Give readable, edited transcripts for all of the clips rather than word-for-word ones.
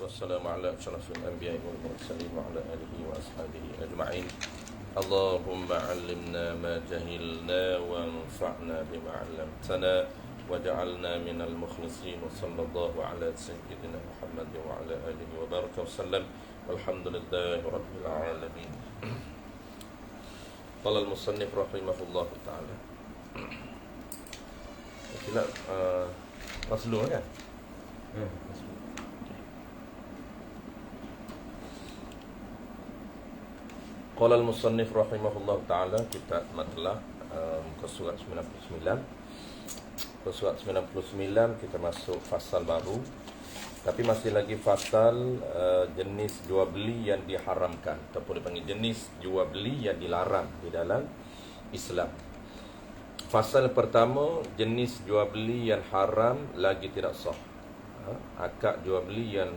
wassalamu ala asyrafil anbiya'i wal mursalin wa ala alihi wa ashabihi ajma'in. Allahumma 'allimna ma jahilna wanfa'na bima 'allamtana waj'alna minal mukhlisin. Sallallahu ala sayyidina Muhammad wa ala alihi wa baraka wasallam. Walhamdulillahi rabbil alamin. Qala al-musannif rahimahullahu ta'ala. Kita maslu kan? Qala al-musannif rahimahullahu ta'ala, kita matlah muka surat 99. Muka surat 99 kita masuk fasal baru. Tapi masih lagi fasal jenis jual beli yang diharamkan, ataupun dipanggil jenis jual beli yang dilarang di dalam Islam. Fasal pertama, jenis jual beli yang haram lagi tidak sah. Akad jual beli yang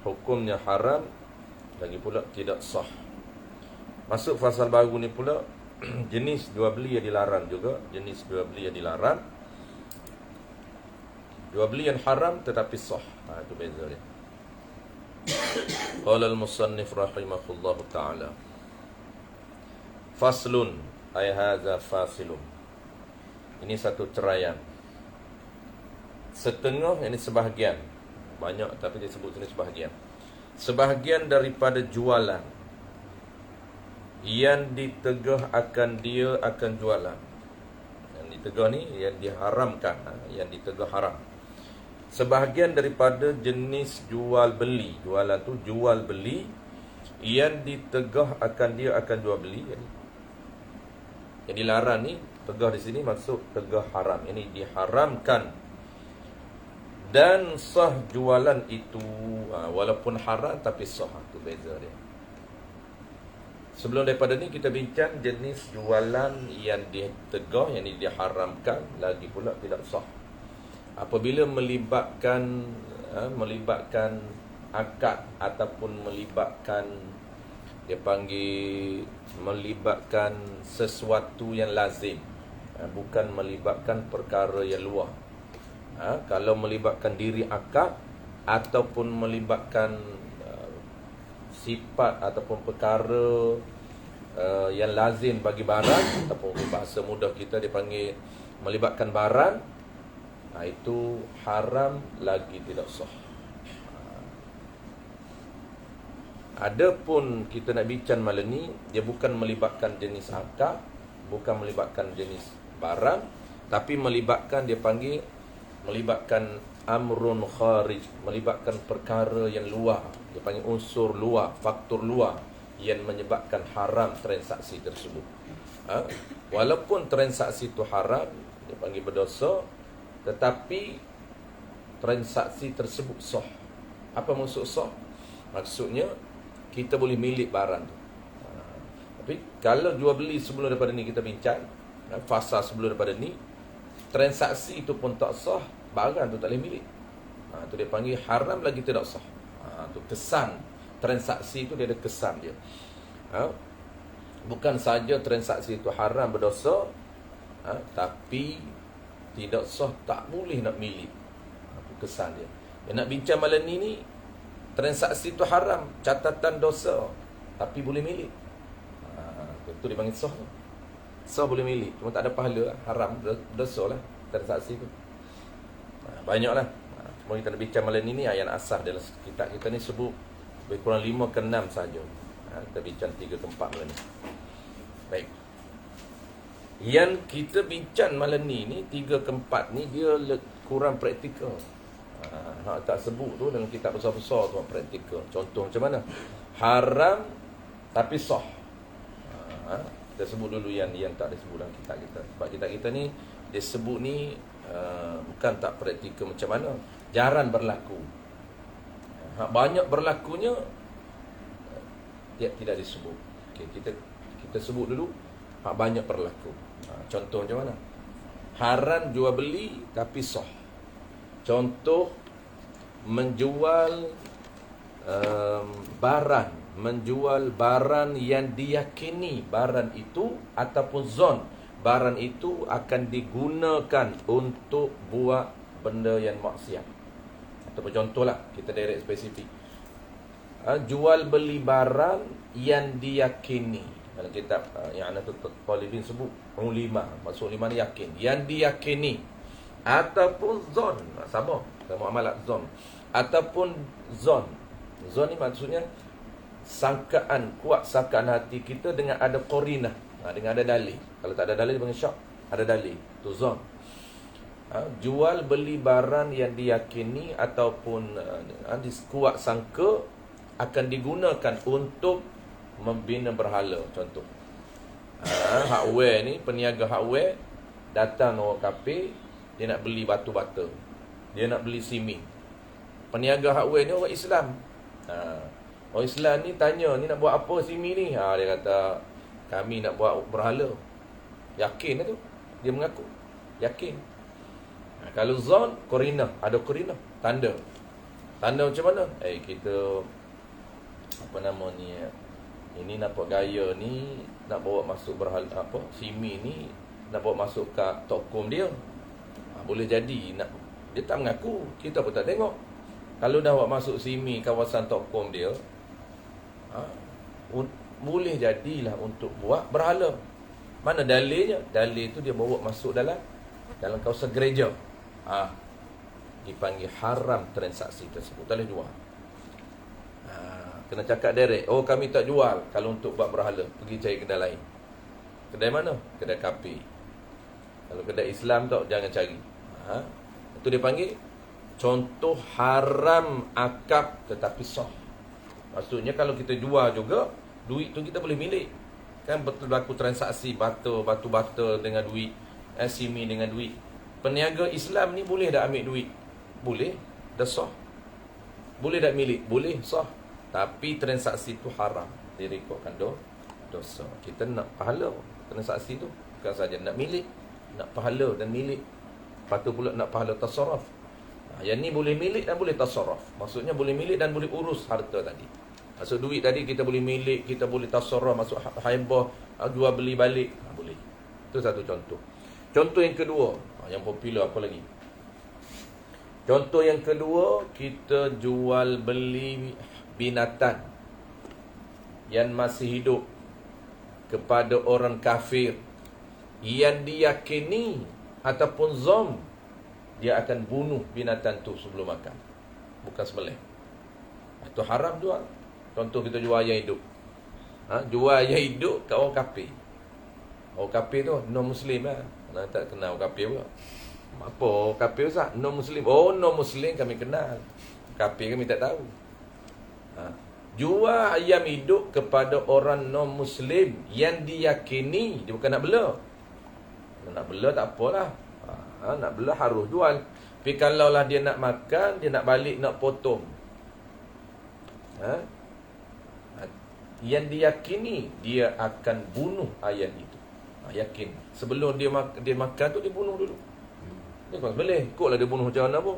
hukumnya haram lagi pula tidak sah. Masuk fasal baru ni pula jenis jual beli yang dilarang juga. Jenis jual beli yang dilarang, jual beli yang haram tetapi sah. Itu beza dia. Qala al-musannif rahimahullahu ta'ala, faslun ay hadza fasilun. Ini satu ceraian. Setengah, ini sebahagian. Banyak tapi dia sebut sini sebahagian. Sebahagian daripada jualan yang ditegah akan dia akan jualan. Yang ditegah ni yang diharamkan, yang ditegah haram. Sebahagian daripada jenis jual beli, jualan tu jual beli yang ditegah akan dia akan jual beli. Yang dilarang ni, tegah di sini maksud tegah haram. Ini diharamkan dan sah jualan itu, walaupun haram tapi sah. Itu beza dia. Sebelum daripada ni kita bincang jenis jualan yang ditegah, yang diharamkan lagi pula tidak sah. Apabila melibatkan akad ataupun melibatkan, dia panggil melibatkan sesuatu yang lazim, bukan melibatkan perkara yang luar. Kalau melibatkan diri akad ataupun melibatkan sifat ataupun perkara yang lazim bagi barang, ataupun bahasa mudah kita dipanggil melibatkan barang, itu haram lagi tidak sah. Adapun kita nak bincang malam ni, dia bukan melibatkan jenis akad, bukan melibatkan jenis barang, tapi melibatkan, dia panggil melibatkan amrun kharij, melibatkan perkara yang luar. Dia panggil unsur luar, faktor luar yang menyebabkan haram transaksi tersebut. Walaupun transaksi itu haram, dia panggil berdosa, tetapi transaksi tersebut sah. Apa maksud sah? Maksudnya kita boleh milik barang tu. Tapi kalau jual beli sebelum daripada ni kita bincang, fasa sebelum daripada ni, transaksi itu pun tak sah, barang tu tak boleh milik. Tu dia panggil haram lagi tidak sah. Tu kesan transaksi itu, dia ada kesan dia. Bukan saja transaksi itu haram berdosa, tapi tidak sah, tak boleh nak milik. Itu kesan dia. Yang nak bincang malam ni, transaksi itu haram, catatan dosa, tapi boleh milik. Itu dia panggil sah. Sah boleh milik, cuma tak ada pahala, haram, dosa lah transaksi itu. Banyaklah. Cuma kita nak bincang malam ni ayat asas dalam kitab kita ni sebut lebih kurang 5 ke 6 saja. Kita bincang 3 ke 4 malam ni. Baik. Yang kita bincang malam ni 3 ke 4 ni dia kurang praktikal. Tak sebut tu dalam kitab besar-besar tu praktikal. Contoh macam mana? Haram tapi sah. Kita sebut dulu yang tak disebut dalam kitab kita. Sebab kitab kita ni dia sebut ni bukan tak praktikal macam mana, jarang berlaku. Banyak berlakunya dia tidak disebut. Okay, kita sebut dulu banyak berlaku. Contoh macam mana? Haram jual beli tapi sah. Contoh menjual menjual barang yang diyakini barang itu ataupun zon barang itu akan digunakan untuk buat benda yang maksiat. Ataupun contohlah, kita direct spesifik. Jual beli barang yang diyakini. Dalam kitab yang Anatul Talibin sebut ulima, maksud ulima ni yakin, yang diyakini ataupun zon, sama muamalat zon ataupun zon. Zon ni maksudnya sangkaan, kuat sangkaan hati kita dengan ada qarinah, dengan ada dalil. Kalau tak ada dalil dia panggil syak, ada dalil, tu zon. Jual beli barang yang diyakini ataupun kuat sangka akan digunakan untuk membina berhala. Contoh, hardware ni, peniaga hardware datang orang kafir, dia nak beli batu bata, dia nak beli siming. Peniaga hardware ni orang Islam. Orang Islam ni tanya, ni nak buat apa siming ni? Dia kata, kami nak buat berhala. Yakin tu, dia mengaku yakin. Kalau zon, qarinah, ada qarinah, tanda. Tanda macam mana? Kita apa nama ni, ini nampak gaya ni nak bawa masuk berhala, apa, simi ni nak bawa masuk ke tokom dia. Boleh jadi nak, dia tak mengaku, kita pun tak tengok. Kalau dah bawa masuk simi kawasan tokom dia, boleh jadilah untuk buat berhala. Mana dalilnya? Dalil tu dia bawa masuk dalam kawasan gereja. Dipanggil haram transaksi tersebut, tak boleh jual. Kena cakap direct, kami tak jual kalau untuk buat berhala, pergi cari kedai lain. Kedai mana? Kedai kafir. Kalau kedai Islam tak, jangan cari. Itu dia panggil contoh haram akad tetapi sah. Maksudnya kalau kita jual juga, duit tu kita boleh milik. Kan betul berlaku transaksi batu bata dengan duit, simi dengan duit. Peniaga Islam ni boleh dah ambil duit? Boleh, dah sah. Boleh dah milik? Boleh, sah. Tapi transaksi tu haram, direkodkan dosa. Kita nak pahala transaksi tu, bukan saja nak milik, nak pahala dan milik. Lepas tu pula nak pahala tasarruf. Yang ni boleh milik dan boleh tasarruf. Maksudnya boleh milik dan boleh urus harta tadi. Maksud duit tadi kita boleh milik, kita boleh tasarruf, masuk haibah, jual beli balik, boleh. Itu satu contoh. Contoh yang kedua, yang popular apa lagi? Contoh yang kedua, kita jual beli binatang yang masih hidup kepada orang kafir yang diyakini ataupun zon dia akan bunuh binatang tu sebelum makan, bukan sembelih. Itu haram jual. Contoh, kita jual ayam hidup. Jual ayam hidup kat orang kafir. Orang kafir tu non-Muslim lah. Tak kenal orang kafir pula. Apa kafir Ustaz? Non-Muslim. Non-Muslim kami kenal, kafir kami tak tahu. Jual ayam hidup kepada orang non-Muslim yang diyakini, dia bukan nak bela. Nak bela tak apalah. Nak bela harus jual. Tapi kalau lah dia nak makan, dia nak balik, nak potong, yang diyakini dia akan bunuh ayam itu. Yakin. Sebelum dia makan tu, dia bunuh dulu. Dia bukan boleh. Ikutlah dia bunuh macam mana pun.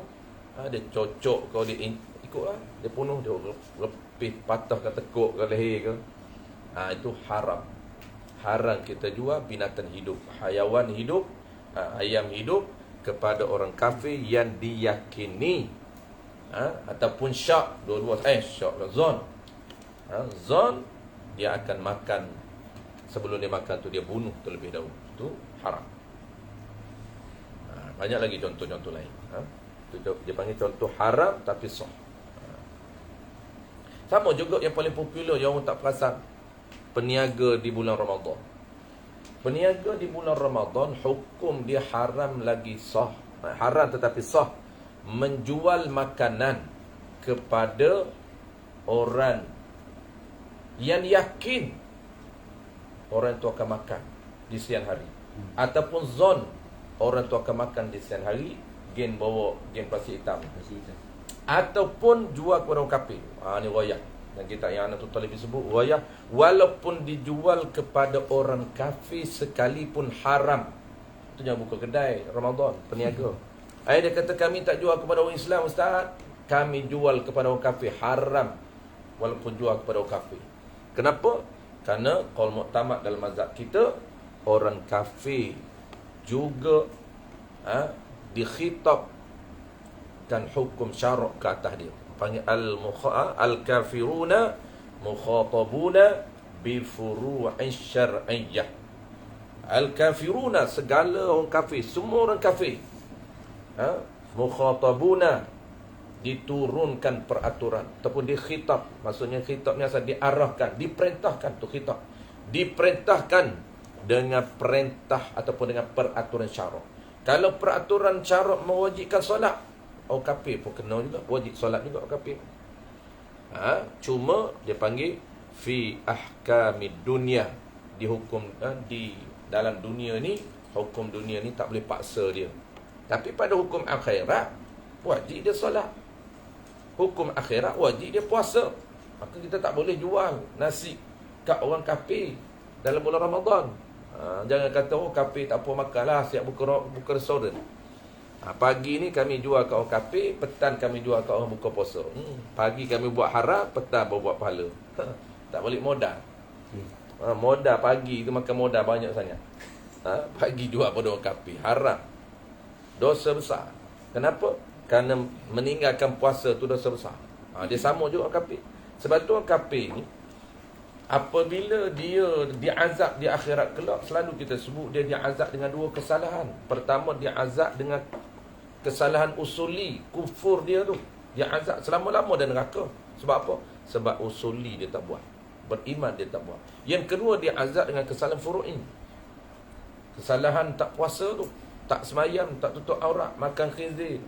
Dia cocok kau, dia ikutlah. Dia bunuh, dia lepih, patah ke tekuk ke leher ke. Itu haram. Haram kita jual binatang hidup, hayawan hidup, ayam hidup kepada orang kafir yang diyakini, ataupun syak. Dua-dua syak dan zon. Zon, dia akan makan. Sebelum dia makan tu, dia bunuh terlebih dahulu. Itu haram. Banyak lagi contoh-contoh lain. Dia panggil contoh haram tapi sah. Sama juga yang paling popular, yang orang tak perasan, peniaga di bulan Ramadan. Peniaga di bulan Ramadan, hukum dia haram lagi sah. Haram tetapi sah. Menjual makanan kepada orang yang yakin orang itu akan makan di siang hari, ataupun zon orang itu akan makan di siang hari, gen bawa gen plastik hitam, ataupun jual kepada orang kafir. Ni rayah. Dan kita yang Anatul Talibin sebut rayah, walaupun dijual kepada orang kafir sekalipun haram. Itu jangan buka kedai Ramadan, peniaga. Dia kata, kami tak jual kepada orang Islam Ustaz, kami jual kepada orang kafir, haram walaupun jual kepada orang kafir. Kenapa? Kerana qaul muktamad dalam mazhab kita, orang kafir juga dikhitab mewajibkan hukum syarak ke atas dia. Panggil al-kafiruna mukhatabuna bi furu'in syar'iyyah. Al-kafiruna, segala orang kafir, semua orang kafir. Mukhatabuna, diturunkan peraturan ataupun dikhitab. Maksudnya khitab ni asal diarahkan, diperintahkan tu khitab. Diperintahkan dengan perintah ataupun dengan peraturan syarak. Kalau peraturan syarak mewajibkan solat, orang kafir pun kena juga, wajib solat juga orang kafir. Cuma dia panggil fi ahkamid dunia, dihukum di dalam dunia ni, hukum dunia ni tak boleh paksa dia. Tapi pada hukum akhirat wajib dia solat. Hukum akhirat wajib dia puasa. Maka kita tak boleh jual nasi kat orang kafir dalam bulan Ramadan. Jangan kata kafir tak apa makanlah, siap buka restoran. Pagi ni kami jual kat orang kafir, petang kami jual kat orang buka puasa. Pagi kami buat haram, petang baru buat pahala. Tak boleh modal. Modal pagi tu makan modal banyak sangat. Pagi jual pada orang kafir, haram. Dosa besar. Kenapa? Kerana meninggalkan puasa tu dosa besar. Dia sama juga orang kafir. Sebab tu orang kafir ni, apabila dia diazab di akhirat kelak, selalu kita sebut dia diazab dengan dua kesalahan. Pertama, dia azab dengan kesalahan usuli, kufur dia tu. Dia azab selama-lama dalam neraka. Sebab apa? Sebab usuli dia tak buat, beriman dia tak buat. Yang kedua, dia azab dengan kesalahan furu'i. Kesalahan tak puasa tu, tak semayang, tak tutup aurat, makan khinzir,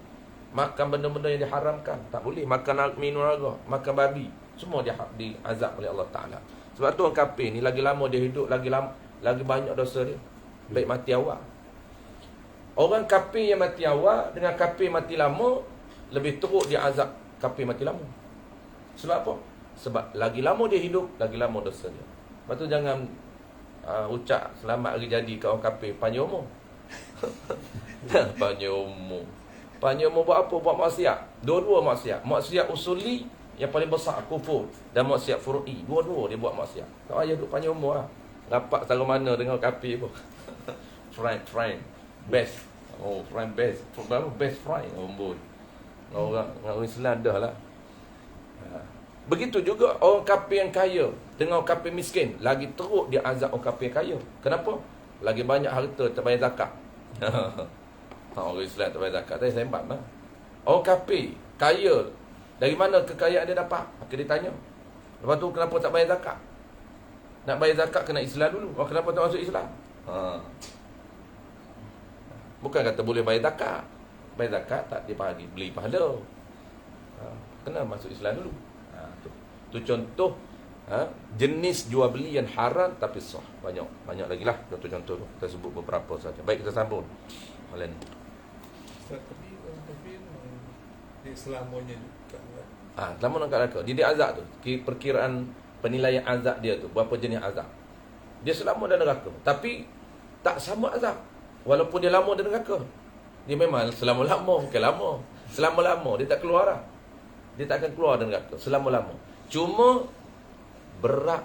makan benda-benda yang diharamkan, tak boleh, makan minum raga, makan babi, semua dia diazab oleh Allah Ta'ala. Sebab tu orang kafir ni lagi lama dia hidup, lagi banyak dosa dia. Baik mati awal. Orang kafir yang mati awal dengan kafir mati lama, lebih teruk dia azab kafir mati lama. Sebab apa? Sebab lagi lama dia hidup, lagi lama dosa dia. Lepas tu jangan ucap selamat hari jadi kat orang kafir panjang umur. Panjang umur. Panjang umur buat apa? Buat maksiat. Dua-dua maksiat. Maksiat usuli yang paling besar, kufur, dan maksiat furu'i. Dua-dua dia buat maksiat. Tak payah duduk panjang umur lah. Rapat selalu mana dengan kafir pun. friend. Best. Friend best. Best friend. Orang Islam dah lah. Begitu juga orang kafir yang kaya dengan orang kafir miskin, lagi teruk dia azab orang kafir kaya. Kenapa? Lagi banyak harta tak bayar zakat. Orang Islam tak bayar zakat, saya sembang lah. Orang kafir kaya, dari mana kekayaan dia dapat? Maka dia tanya. Lepas tu kenapa tak bayar zakat? Nak bayar zakat kena Islam dulu. Kenapa tak masuk Islam? Bukan kata boleh bayar zakat. Bayar zakat tak dia beli pahala. Kena masuk Islam dulu. Tu contoh jenis jual beli yang haram tapi sah. Banyak lagi lah contoh-contoh tu. Kita sebut beberapa saja. Baik, kita sambung. Malam ni. Tapi orang kafir dia selamanya juga. Selama nak neraka. Dia azab tu. Perkiraan penilaian azab dia tu, berapa jenis azab. Dia selama dalam neraka. Tapi tak sama azab. Walaupun dia lama dalam neraka. Dia memang selama-lama, bukan lama. Selama-lama dia tak keluar lah. Dia tak akan keluar dari neraka selama-lama. Cuma berat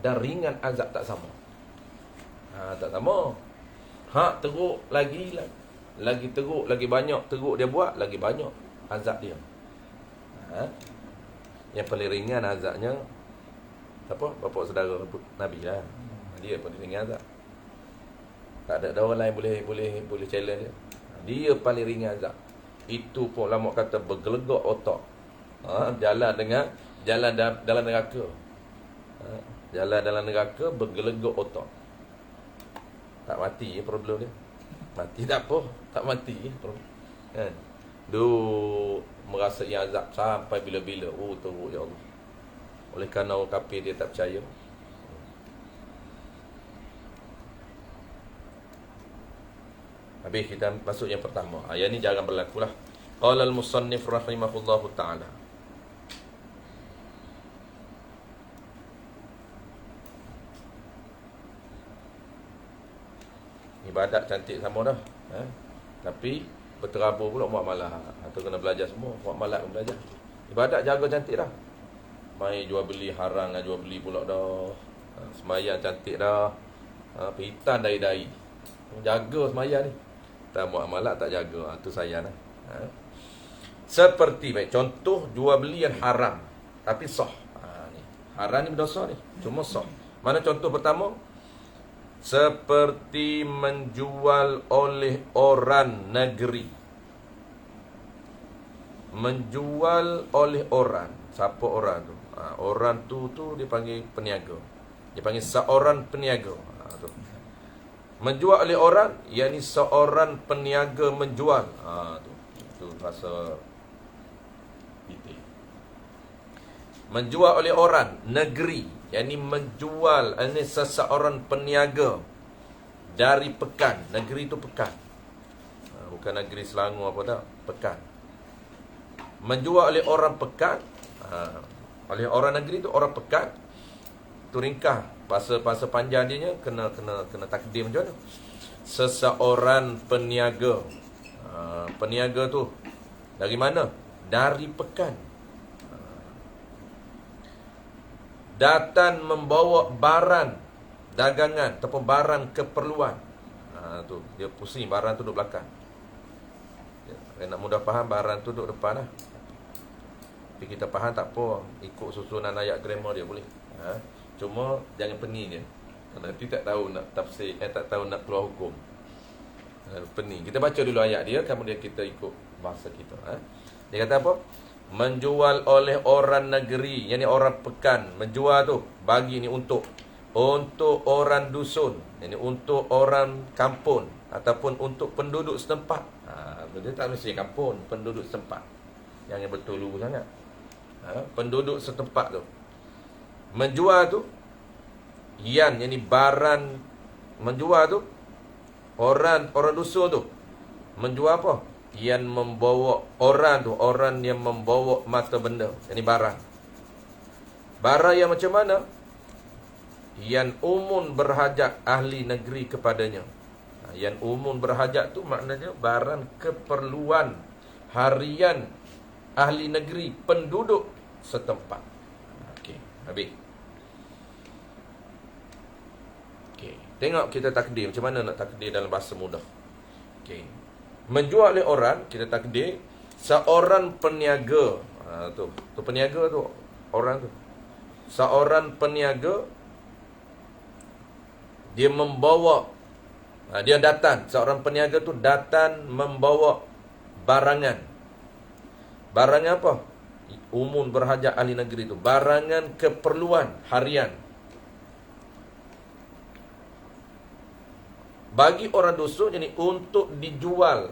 dan ringan azab tak sama. Tak sama. Teruk lagi teruk, lagi banyak teruk dia buat, lagi banyak azab dia. Yang paling ringan azabnya apa? Bapa saudara Nabi lah. Dia paling ringan azab. Tak ada orang lain boleh challenge dia. Dia paling ringan azab. Itu pun ulama kata bergelegak otak. Jalan dalam neraka. Jalan dalam neraka bergelegak otak. Tak mati problem dia. Mati tak apa, tak mati problem. Kan? Merasa yang azab sampai bila-bila. Teruk ya Allah. Oleh kerana orang kafir dia tak percaya. Habis kita masuk yang pertama. Yang ni jarang berlaku lah. Qala al-musannif rahimahullahu ta'ala. Ibadat cantik sama dah. Tapi berterabur pula buat malah. Atau kena belajar semua. Buat malah pun belajar. Ibadat jaga cantik dah. Main jual beli haram dengan jual beli pula dah. Semayang cantik dah. Perhitan dari-dari. Jaga semayang ni. Tak buat malah tak jaga. Itu sayang lah. Seperti, baik, contoh jual beli yang haram tapi sah. Ni. Haram ni berdosa ni, cuma sah. Mana contoh pertama? Seperti menjual oleh orang negeri. Menjual oleh orang. Siapa orang tu? Orang tu dipanggil peniaga. Dia panggil seorang peniaga. Tu. Menjual oleh orang, yakni seorang peniaga menjual. Tu bahasa detail. Menjual oleh orang negeri, yakni menjual ini seseorang peniaga dari pekan. Negeri tu pekan. Bukan negeri Selangor apa tak, pekan. Menjual oleh orang pekan, oleh orang negeri tu orang pekan. Tu ringkas bahasa panjang dia kena takdir macam mana? Seseorang peniaga. Peniaga tu dari mana? Dari pekan. Datang membawa barang dagangan ataupun barang keperluan. Tu dia pusing, barang tu duduk belakang. Nak mudah faham, barang tu duduk depan lah. Tapi kita faham tak apa, ikut susunan ayat grammar dia boleh. Cuma jangan pening dia. Nanti tak tahu nak tafsir, tak tahu nak keluar hukum. Pening. Kita baca dulu ayat dia, kemudian kita ikut bahasa kita. Dia kata apa? Menjual oleh orang negeri, yakni orang pekan. Menjual tu bagi ni untuk orang dusun, yakni untuk orang kampung ataupun untuk penduduk setempat. Dia tak mesti kampung, penduduk setempat. Yang betul dulu sangat. Penduduk setempat tu. Menjual tu yakni barang. Menjual tu orang dusun tu. Menjual apa? Yang membawa orang yang membawa mata benda. Ini barang. Barang yang macam mana? Yang umum berhajat ahli negeri kepadanya. Yang umum berhajat tu maknanya barang keperluan harian ahli negeri, penduduk setempat. Okey, habis. Okey, tengok kita takdir. Macam mana nak takdir dalam bahasa mudah. Okey. Menjual oleh orang, kita takdir seorang peniaga. Tu peniaga tu orang tu. Seorang peniaga, dia membawa, dia datang, seorang peniaga tu datang membawa barangan. Barangan apa? Umum berhajat ahli negeri tu. Barangan keperluan harian. Bagi orang dusun, jadi untuk dijual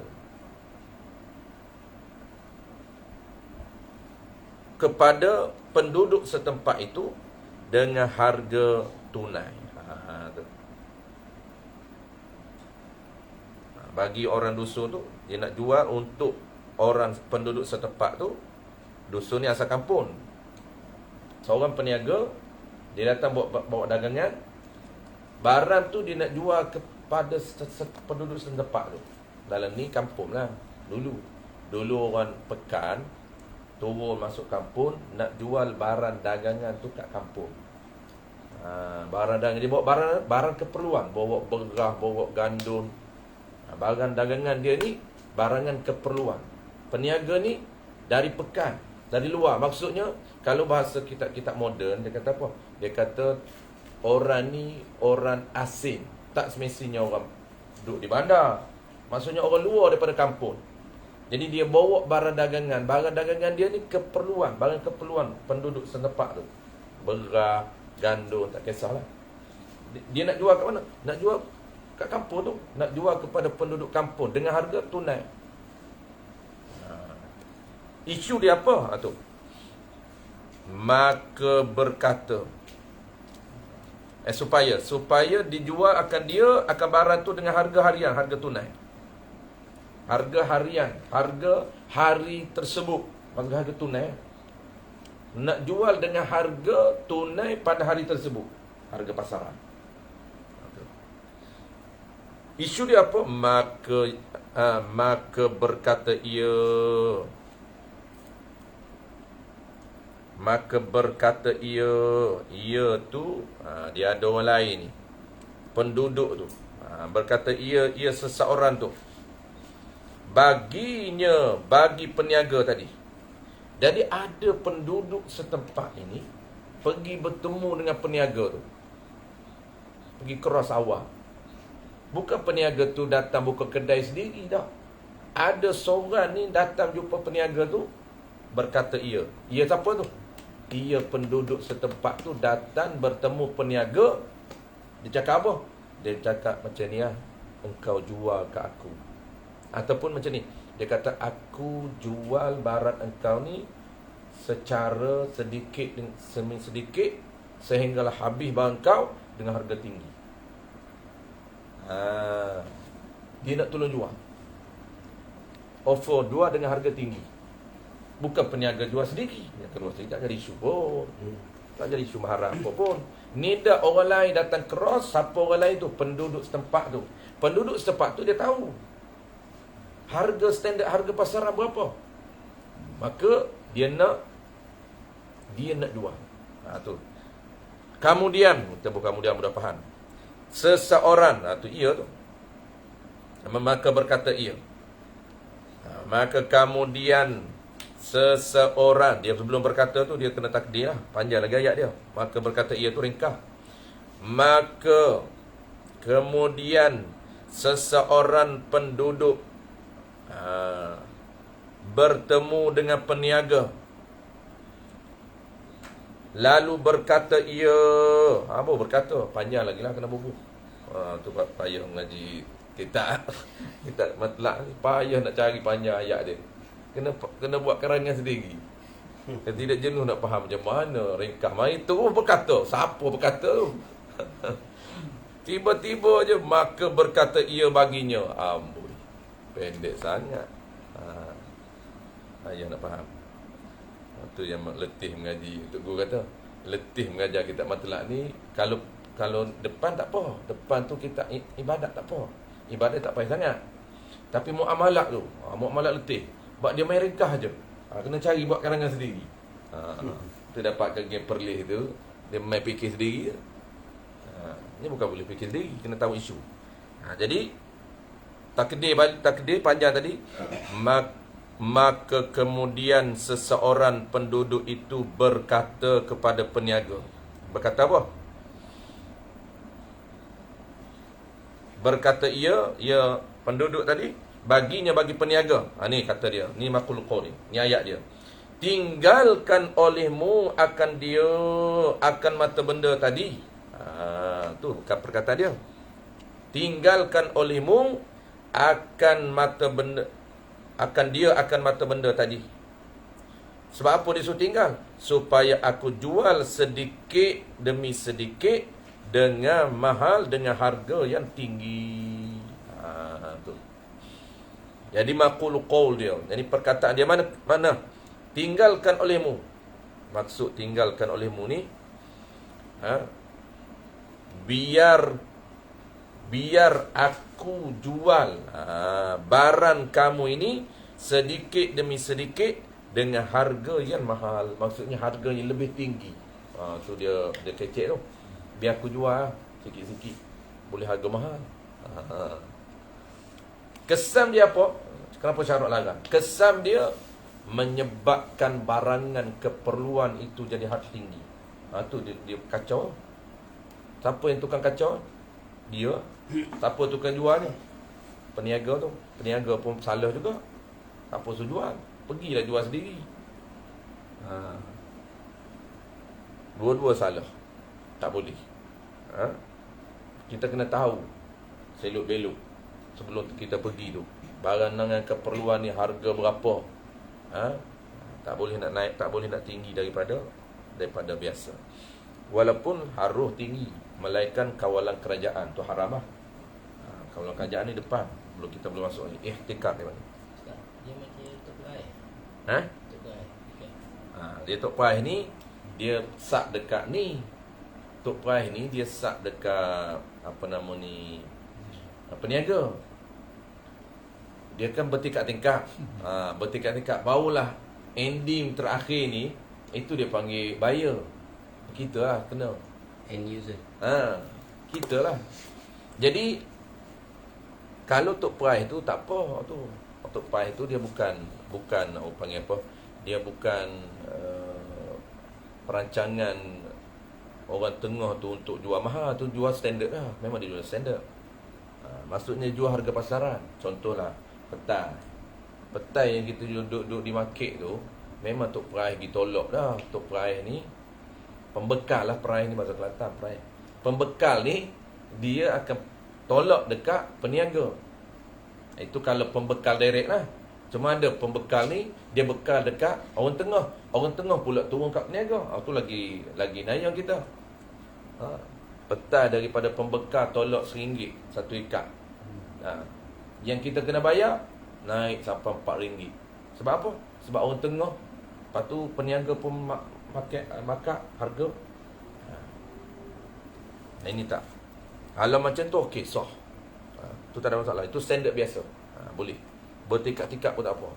kepada penduduk setempat itu dengan harga tunai. Bagi orang dusun tu, dia nak jual untuk orang penduduk setempat tu. Dusun ni asal kampung. Seorang peniaga, dia datang bawa dagangan. Barang tu dia nak jual pada penduduk setempat tu. Dalam ni kampung lah. Dulu orang pekan turun masuk kampung, nak jual barang dagangan tu kat kampung. Barang dagangan, dia bawa barang keperluan. Bawa beras, bawa gandum. Barang dagangan dia ni barangan keperluan. Peniaga ni dari pekan, dari luar. Maksudnya kalau bahasa kitab-kitab moden, dia kata apa? Dia kata orang ni orang asing. Tak semestinya orang duduk di bandar. Maksudnya orang luar daripada kampung. Jadi dia bawa barang dagangan. Barang dagangan dia ni keperluan. Barang keperluan penduduk setempat tu. Beras, gandum, tak kisahlah. Dia nak jual kat mana? Nak jual kat kampung tu. Nak jual kepada penduduk kampung dengan harga tunai. Isu dia apa? Tu. Maka berkata, supaya dijual akan barang tu dengan harga harian, harga tunai. Harga harian, harga hari tersebut, harga tunai. Nak jual dengan harga tunai pada hari tersebut, harga pasaran. Isu dia apa? Maka berkata ia. Maka berkata ia tu, dia ada orang lain ni, penduduk tu. Berkata ia seseorang tu, bagi peniaga tadi. Jadi ada penduduk setempat ini pergi bertemu dengan peniaga tu, pergi cross awal. Bukan peniaga tu datang buka kedai sendiri dah. Ada seorang ni datang jumpa peniaga tu, berkata ia. Ia siapa tu? Ia penduduk setempat tu datang bertemu peniaga. Dia cakap apa? Dia cakap macam ni lah, engkau jual ke aku. Ataupun macam ni, dia kata aku jual barang engkau ni secara sedikit demi sedikit, sehinggalah habis barang kau dengan harga tinggi. Dia nak tolong jual, offer jual dengan harga tinggi. Bukan peniaga jual sendiri. Yang kedua sendiri tak jadi isu pun, tak jadi isu maharam apa pun. Ni dah orang lain datang cross. Siapa orang lain tu? Penduduk setempat tu. Penduduk setempat tu dia tahu harga standard, harga pasaran berapa. Maka dia nak jual. Tu. Kemudian, kita bukan kemudian mudah faham. Seseorang, tu ia tu. Maka berkata ia. Maka kemudian seseorang, dia sebelum berkata tu dia kena takdir lah, panjang lagi ayat dia. Maka berkata ia tu ringkas. Maka kemudian seseorang penduduk bertemu dengan peniaga, lalu berkata ia, apa berkata? Panjang lagi lah, kena buku. Tu payah mengaji kita matlak ni, payah nak cari panjang ayat dia. Kena buat karangan sendiri. Tidak jenuh nak faham macam mana ringkas. Mari tu berkata, siapa berkata tu? Tiba-tiba je, maka berkata ia baginya. Amboi, pendek sangat. Payah nak faham. Itu yang letih mengaji. Untuk guru kata, letih mengajar kitab matlak ni, kalau depan tak apa. Depan tu kita ibadat tak apa. Ibadat tak payah sangat. Tapi muamalah tu, muamalah letih. Sebab dia main ringkas je. Kena cari buat karangan sendiri. Tu dapat kaki perlih tu, dia main fikir sendiri. Ni bukan boleh fikir sendiri, kena tahu isu. Jadi takdir panjang tadi. Maka kemudian seseorang penduduk itu berkata kepada peniaga. Berkata apa? Berkata ia penduduk tadi, baginya bagi peniaga. Ni kata dia, ni maqul qaul ni ayat dia. Tinggalkan olehmu akan mata benda tadi. Tu perkataan dia. Tinggalkan olehmu akan mata benda, akan mata benda tadi. Sebab apa dia suruh tinggal? Supaya aku jual sedikit demi sedikit dengan mahal, dengan harga yang tinggi. Tu. Jadi maqul qaul dia. Jadi perkataan dia mana? Tinggalkan olehmu. Maksud tinggalkan olehmu ni, biar aku jual barang kamu ini sedikit demi sedikit dengan harga yang mahal. Maksudnya harga yang lebih tinggi. Tu dia kecek tu. Biar aku jual sikit-sikit, boleh harga mahal. Kesan dia apa? Kenapa syarat larang? Kesan dia menyebabkan barangan keperluan itu jadi harga tinggi. Tu dia kacau. Siapa yang tukang kacau? Dia. Siapa tukang jual ni? Peniaga tu. Peniaga pun salah juga. Siapa suruh jual? Pergilah jual sendiri. Dua-dua salah. Tak boleh. Kita kena tahu selok-belok sebelum kita pergi tu, barang dengan keperluan ni harga berapa. Tak boleh nak naik, tak boleh nak tinggi daripada biasa. Walaupun harus tinggi, melainkan kawalan kerajaan tu haram lah. Kawalan kerajaan ni depan, belum kita belum masuk ni. Ihtikar di mana? Dia macam Tok Pai. Tok Pai. Dia Tok Pai ni, dia sak dekat ni. Tok Pai ni dia sak dekat apa nama ni, peniaga. Dia kan bertingkat-tingkat. Bertingkat-tingkat. Barulah ending terakhir ni, itu dia panggil buyer. Kita lah kena End user. Kita lah. Jadi kalau Tok Pai tu tak apa tu. Untuk price tu dia bukan orang panggil apa? Dia bukan perancangan orang tengah tu untuk jual mahal, tu jual standard lah. Memang dia jual standard. Maksudnya jual harga pasaran. Contohlah petai. Petai yang kita duduk di market tu memang untuk price ditolak dah. Untuk price ni pembekal lah, price ni bahasa Kelantan price. Pembekal ni dia akan tolak dekat peniaga. Itu kalau pembekal direct lah. Cuma ada pembekal ni dia bekal dekat orang tengah. Orang tengah pula turun kat peniaga. Tu lagi nayang kita. Petai daripada pembekal tolak RM1 satu ikat. Yang kita kena bayar naik sampai RM4. Sebab apa? Sebab orang tengah. Lepas tu peniaga pun makan harga. Ini tak. Kalau macam tu okey, sah. Tu tak ada masalah. Itu standard biasa. Boleh. Bertingkat-tingkat pun tak apa. Apa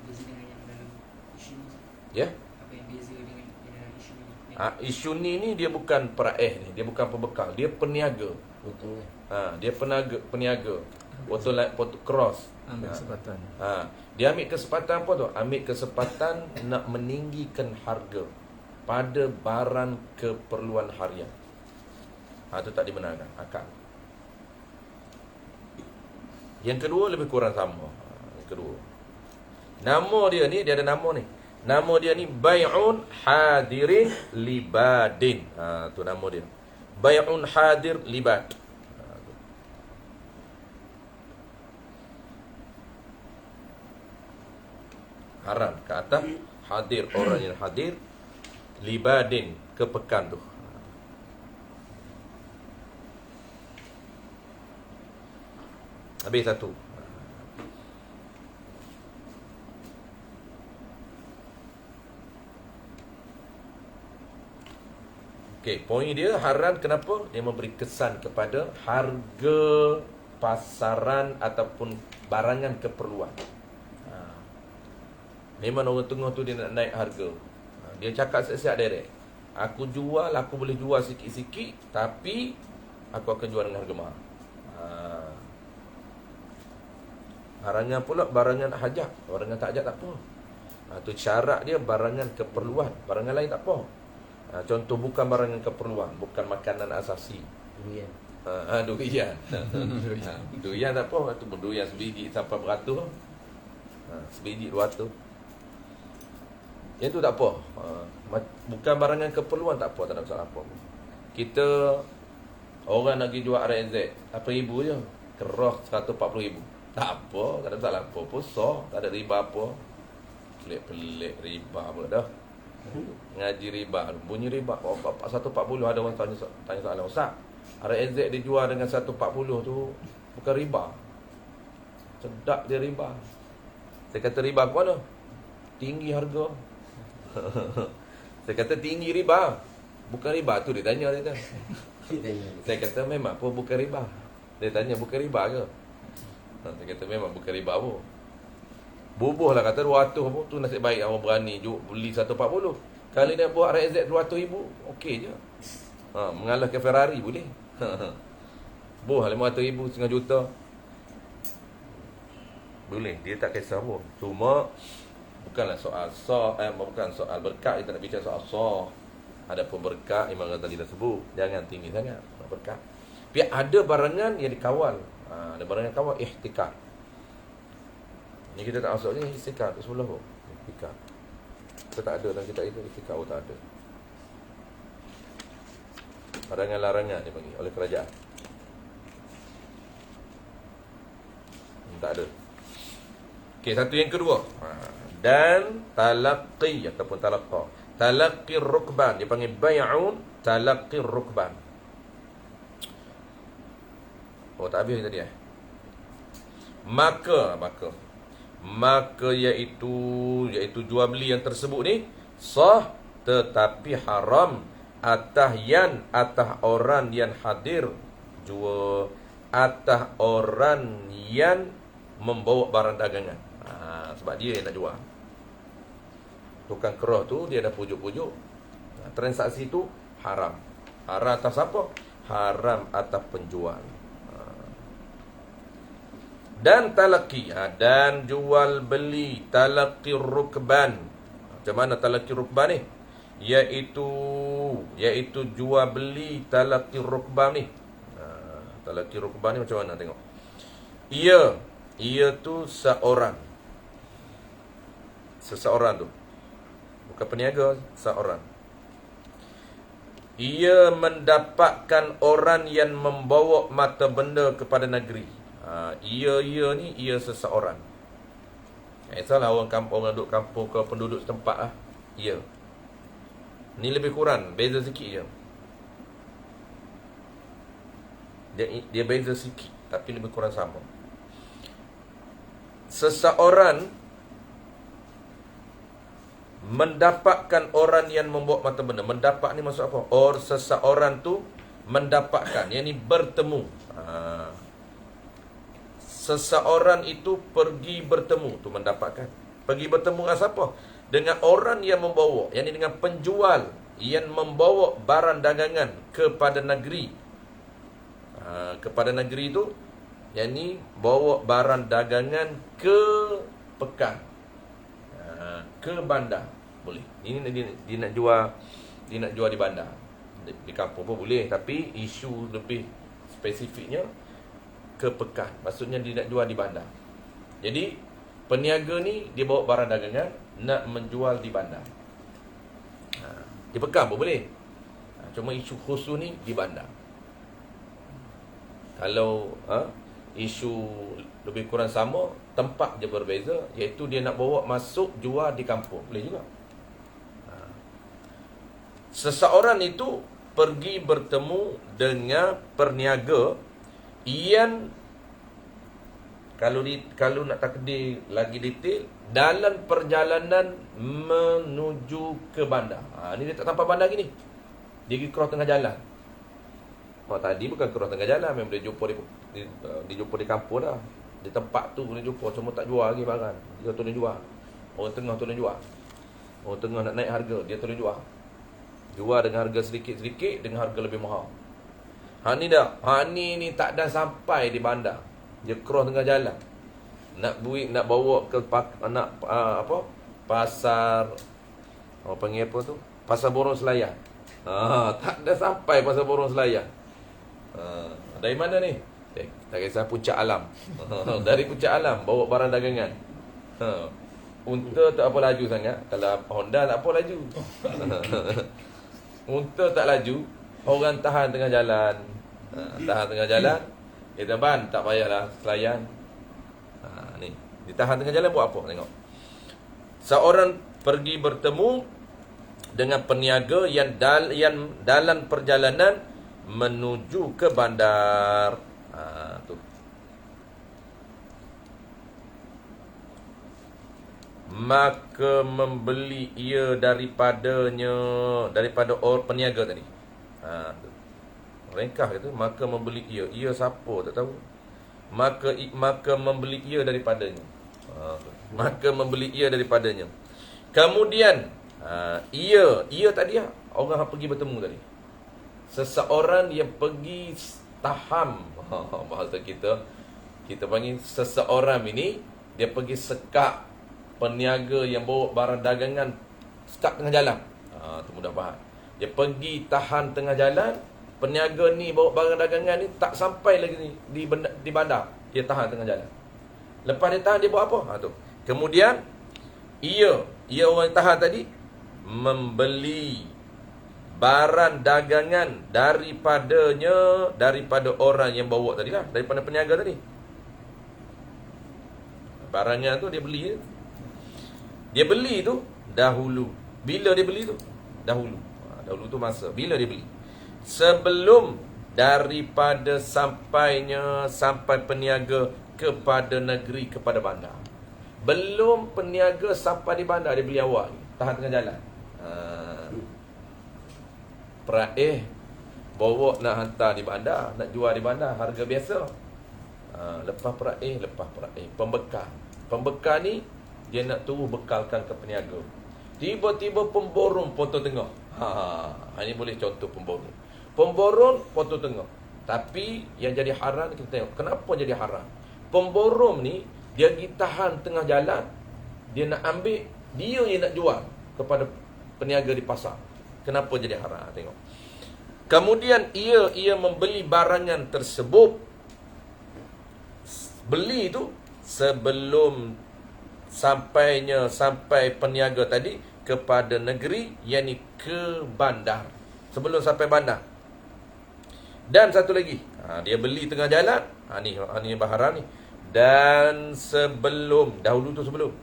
beza dengan yang dalam isu ni? Ya? Apa yang beza dengan yang dalam isu ni? Isu ni dia bukan peraih ni. Dia bukan pembekal. Dia peniaga. Betul. Dia peniaga. Foto cross. Ambil kesempatan. Dia ambil kesempatan apa tu? Ambil kesempatan nak meninggikan harga pada barang keperluan harian. Itu tak dibenarkan. Akal. Yang kedua lebih kurang sama. Yang kedua. Nama dia ni, dia ada nama ni. Nama dia ni Bai'un Hadirin Libadin. Tu nama dia. Bai'un Hadir Libad. Haram ke atas, hadir, orang yang hadir, libadin, ke pekan tu. Habis satu. Okey, poin dia haram kenapa? Dia memberi kesan kepada harga pasaran ataupun barangan keperluan. Memang orang tengah tu dia nak naik harga. Dia cakap siap-siap direct. Aku jual, aku boleh jual sikit-sikit, tapi aku akan jual dengan harga mahal. Barangan pula barangan hajat. Barangan tak hajat tak apa. Tu syarat dia barangan keperluan. Barangan lain tak apa. Contoh bukan barangan keperluan, bukan makanan asasi. Durian. Durian. Durian tak apa. Tu durian sebiji sampai beratus. Sebiji 200. Yang tu tak apa. Bukan barangan keperluan tak apa, tak ada masalah apa. Kita orang nak pergi jual RZ RM8,000 je. Kerah RM140,000. Tak apa, tak ada masalah apa. Pusah, tak ada riba apa. Pelik-pelik riba pula dah. Ngaji riba, bunyi riba. RM140 ada orang tanya soalan, Ustaz, RZ dijual dengan RM140 tu bukan riba. Sedap dia riba. Saya kata riba ke mana? Tinggi harga. Saya kata tinggi riba. Bukan riba tu dia tanya. Saya kata memang pun bukan riba. Dia tanya bukan riba ke? Saya kata memang bukan riba pun. Bubuh lah kata 200 pun. Tu nasib baik orang berani beli 140. Kalau dia buat RZ 200,000, okey je. Mengalahkan Ferrari boleh. Buh 500,000, setengah juta. Boleh, dia tak kisah pun. Cuma bukanlah soal bukan soal berkat. Kita nak bicara soal sah. Adapun berkat, Imam Ghazali dah sebut, jangan tinggi sangat berkat. Tapi ada barangan yang dikawal. Ada barangan kawal, ihtikar. Ni kita tak masuk ni, ihtikar tu sebelah pun. Ihtikar. Kita tak ada dalam kitab itu, ihtikar pun tak ada. Barangan-larangan dia panggil oleh kerajaan. Tak ada. Okey, satu yang kedua. Dan talaqqi ataupun talaqqa. Talaqqi rukban, dia panggil bai'un talaqqi rukban. Tak habis tadi Maka iaitu jual beli yang tersebut ni sah tetapi haram atas orang yang hadir jual, atas orang yang membawa barang dagangan. Sebab dia yang nak jual. Tukang kerah tu dia dah pujuk-pujuk. Transaksi tu haram. Haram atas apa? Haram atas penjual. Dan talaqi, dan jual beli, talaqi rukban. Macam mana talaqi rukban ni? Iaitu jual beli talaqi rukban ni. Talaqi rukban ni macam mana, tengok. Ia tu seseorang tu, bukan peniaga, seorang. Ia mendapatkan orang yang membawa mata benda kepada negeri. Ia seseorang. Salah orang kampung, orang duduk kampung ke penduduk setempat lah. Ia. Ni lebih kurang, beza sikit je. Dia beza sikit, tapi lebih kurang sama. Seseorang mendapatkan orang yang membawa mata benda. Mendapat ni maksud apa? Seseorang tu mendapatkan, yang ni bertemu. Seseorang itu pergi bertemu, tu mendapatkan. Pergi bertemu dengan siapa? Dengan orang yang membawa, yang ni dengan penjual yang membawa barang dagangan kepada negeri. Kepada negeri tu, yang ni bawa barang dagangan ke pekan, ke bandar. Boleh. Ini dia nak jual di bandar. Di kampung pun boleh, tapi isu lebih spesifiknya ke pekan. Maksudnya dia nak jual di bandar. Jadi peniaga ni dia bawa barang dagangan nak menjual di bandar. Di pekan pun boleh. Cuma isu khusus ni di bandar. Kalau isu lebih kurang sama, tempat je berbeza, iaitu dia nak bawa masuk jual di kampung. Boleh juga. Seseorang itu pergi bertemu dengan perniaga yang, kalau nak takdir lagi detail, dalam perjalanan menuju ke bandar. Ni dia tak sampai bandar gini. Dia pergi cross tengah jalan. Tadi bukan cross tengah jalan, memang dia jumpa dia jumpa di kampung dah. Di tempat tu boleh jumpa, cuma tak jual lagi barang. Dia tolong jual. Orang tengah tolong jual. Orang tengah nak naik harga, dia tolong jual. Jual dengan harga sedikit-sedikit, dengan harga lebih mahal. Ni tak dah sampai di bandar. Dia cross tengah jalan. Nak bawa ke pasar, panggil apa tu? Pasar Borong Selayar. Tak dah sampai pasar Borong Selayar. Dari mana ni? Tak kisah Puncak Alam. Dari Puncak Alam bawa barang dagangan. Unta tak apa laju sangat. Kalau Honda tak apa laju. Unta tak laju, orang tahan tengah jalan. Tahan tengah jalan. Kita ban, tak payahlah selayan. Ni, ditahan tengah jalan buat apa? Tengok. Seorang pergi bertemu dengan peniaga yang dalam perjalanan menuju ke bandar. Tu. Maka membeli ia daripada orang peniaga tadi. Tu. Ringkas kata, maka membeli ia. Ia siapa tak tahu. Maka membeli ia daripadanya. Maka membeli ia daripadanya. Kemudian ia tadi orang yang pergi bertemu tadi. Seseorang yang pergi taham. Bahasa kita panggil seseorang ini, dia pergi sekap peniaga yang bawa barang dagangan, sekap tengah jalan. Tu mudah faham. Dia pergi tahan tengah jalan. Peniaga ni bawa barang dagangan ni tak sampai lagi ni di bandar. Dia tahan tengah jalan. Lepas dia tahan, dia buat apa? Tu. Kemudian ia orang yang tahan tadi membeli barang dagangan daripada orang yang bawa tadi lah, daripada peniaga tadi. Barangnya tu dia beli. Dia beli tu dahulu. Bila dia beli tu? Dahulu. Dahulu tu masa bila dia beli? Sebelum daripada sampai peniaga kepada negeri, kepada bandar. Belum peniaga sampai di bandar, dia beli awal, tahan tengah jalan. Bawa nak hantar di bandar, nak jual di bandar, harga biasa. Lepas pembekal ni dia nak turun bekalkan ke peniaga. Tiba-tiba pemborong potong tengah. Ini boleh contoh pemborong potong tengah. Tapi yang jadi haram, kita tengok kenapa jadi haram. Pemborong ni dia pergi tahan tengah jalan, dia nak ambil, dia yang nak jual kepada peniaga di pasar. Kenapa jadi haram? Tengok. Kemudian ia membeli barangan tersebut. Beli tu sebelum sampai peniaga tadi kepada negeri, yakni ke bandar. Sebelum sampai bandar. Dan satu lagi, dia beli tengah jalan. Ni baharan ni. Dan sebelum, dahulu tu sebelum.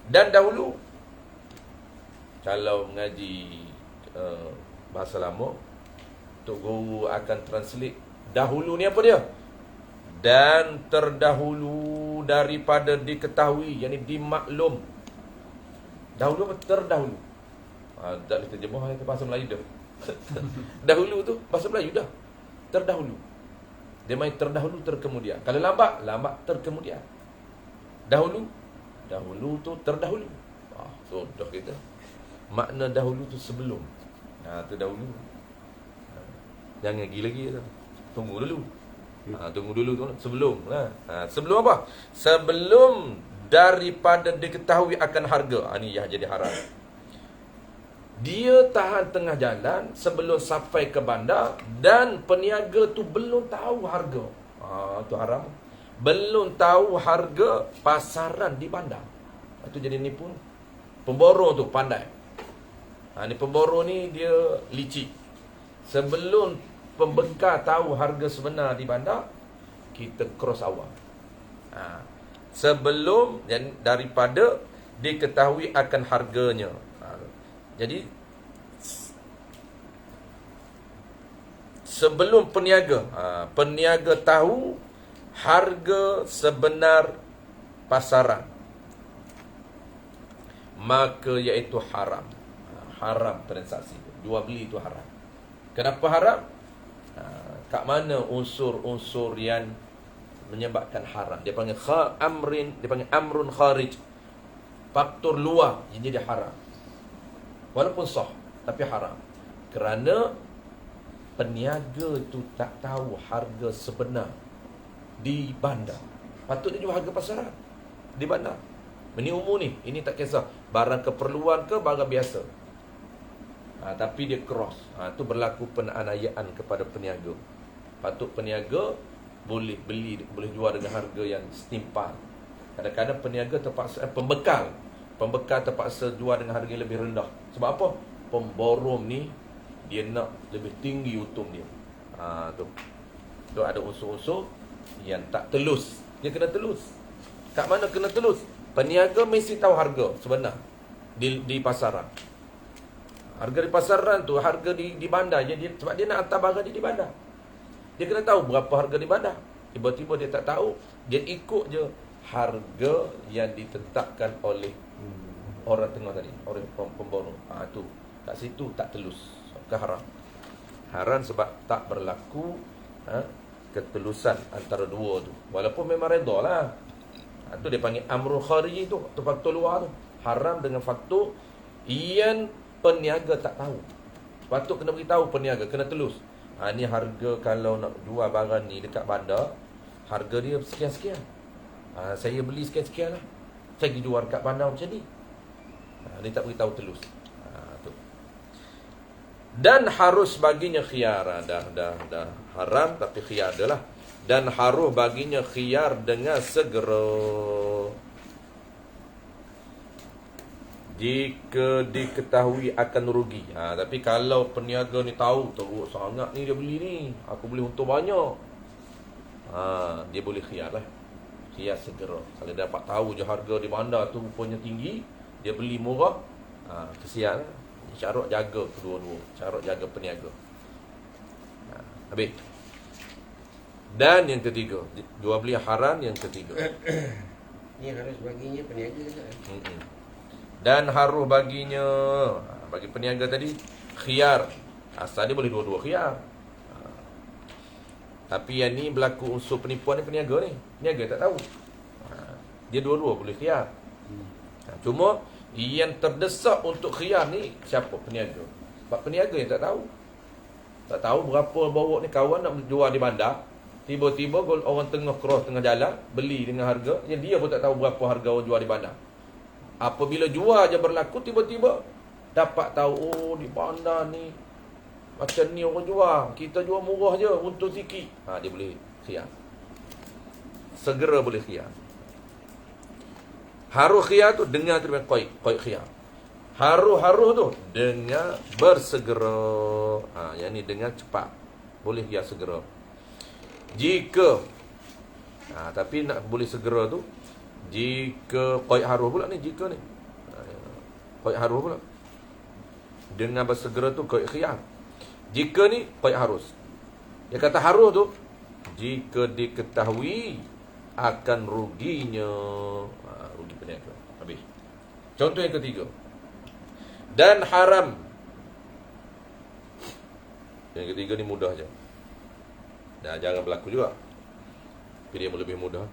Dan dahulu, kalau mengaji bahasa lama, Tok Guru akan translate dahulu ni apa dia? Dan terdahulu daripada diketahui, yakni dimaklum. Dahulu apa? Terdahulu. Tak boleh terjemah ke bahasa Melayu dah. Dahulu tu bahasa Melayu dah. Terdahulu. Dia main terdahulu terkemudian. Kalau lambat terkemudian. Dahulu tu terdahulu. Sudah kita. Makna dahulu tu sebelum. Tu dahulu. Jangan pergi lagi tu. Tunggu dulu. Tunggu dulu tu. Sebelum. Sebelum apa? Sebelum daripada diketahui akan harga. Ni yang jadi haram. Dia tahan tengah jalan sebelum sampai ke bandar dan peniaga tu belum tahu harga. Tu haram. Belum tahu harga pasaran di bandar. Itu jadi nipu. Pemborong tu pandai. Ni pemborong ni dia licik. Sebelum pembekal tahu harga sebenar di bandar, kita cross awal. Sebelum daripada diketahui akan harganya. Jadi sebelum peniaga tahu harga sebenar pasaran, maka iaitu haram. Haram transaksi. Jual beli itu haram. Kenapa haram? Kat mana unsur-unsur yang menyebabkan haram? Dia panggil amrun kharij. Faktor luar yang jadi haram. Walaupun sah, tapi haram. Kerana peniaga itu tak tahu harga sebenar di bandar. Patut dia jual harga pasaran di bandar. Ini umum ni. Ini tak kisah barang keperluan ke barang biasa. Tapi dia cross. Itu berlaku penganiayaan kepada peniaga. Patut peniaga boleh beli, boleh jual dengan harga yang setimpal. Kadang-kadang peniaga terpaksa, Pembekal terpaksa jual dengan harga yang lebih rendah. Sebab apa? Pemborong ni dia nak lebih tinggi untung dia. Tu ada unsur-unsur yang tak telus. Dia kena telus. Kat mana kena telus? Peniaga mesti tahu harga sebenar di pasaran. Harga di pasaran tu, harga di bandar. Sebab dia nak hantar barang dia di bandar. Dia kena tahu berapa harga di bandar. Tiba-tiba dia tak tahu, dia ikut je harga yang ditetapkan oleh orang tengah tadi, orang pemborong. Tu kat situ tak telus. Haram. Haram sebab tak berlaku ketelusan antara dua tu. Walaupun memang redha lah. Tu dia panggil amrul khariji tu faktor luar tu. Haram dengan faktor yang peniaga tak tahu. Patut kena beritahu peniaga, kena telus. Ni harga kalau nak jual barang ni dekat bandar, harga dia sekian-sekian. Saya beli sekian-sekian lah. Saya pergi jual dekat bandar macam ni. Dia tak beritahu telus. Tu. Dan harus baginya khiyar. Dah haram tapi khiyar dia lah. Dan harus baginya khiyar dengan segera. Jika diketahui akan rugi. Tapi kalau peniaga ni tahu, teruk sangat ni dia beli ni, aku boleh untung banyak, dia boleh khiyar lah. Khiyar segera. Kalau dia dapat tahu je harga di bandar tu rupanya tinggi, dia beli murah, kesian lah. Syarat jaga kedua-dua. Syarat jaga peniaga. Habis. Dan yang ketiga, jual beli haram yang ketiga. Ni harus baginya peniaga kan? Dan harus baginya, bagi peniaga tadi, khiyar. Asal dia boleh dua-dua khiyar. Tapi yang ni berlaku unsur penipuan ni peniaga ni. Peniaga tak tahu. Dia dua-dua boleh khiyar. Cuma yang terdesak untuk khiyar ni siapa? Peniaga. Sebab peniaga yang tak tahu. Tak tahu berapa bawa ni kawan nak jual di bandar. Tiba-tiba orang tengah cross tengah jalan, beli dengan harga yang dia pun tak tahu berapa harga orang jual di bandar. Apabila jual je berlaku, tiba-tiba dapat tahu, oh di bandar ni macam ni orang jual, kita jual murah je, untung sikit. Dia boleh khiyar. Segera boleh khiyar. Harus khiyar tu dengar tu qaid khiyar. Harus tu dengar bersegera. Yang ni dengar cepat. Boleh khiyar segera. Jika tapi nak boleh segera tu, jika qaid harus pula ni, jika ni qaid harus pula dengan bersegera tu qaid khiyar. Jika ni qaid harus. Dia kata harus tu jika diketahui akan ruginya, rugi peniaga. Habis. Contoh yang ketiga, dan haram. Yang ketiga ni mudah je. Dan jangan berlaku juga. Tapi dia lebih mudah.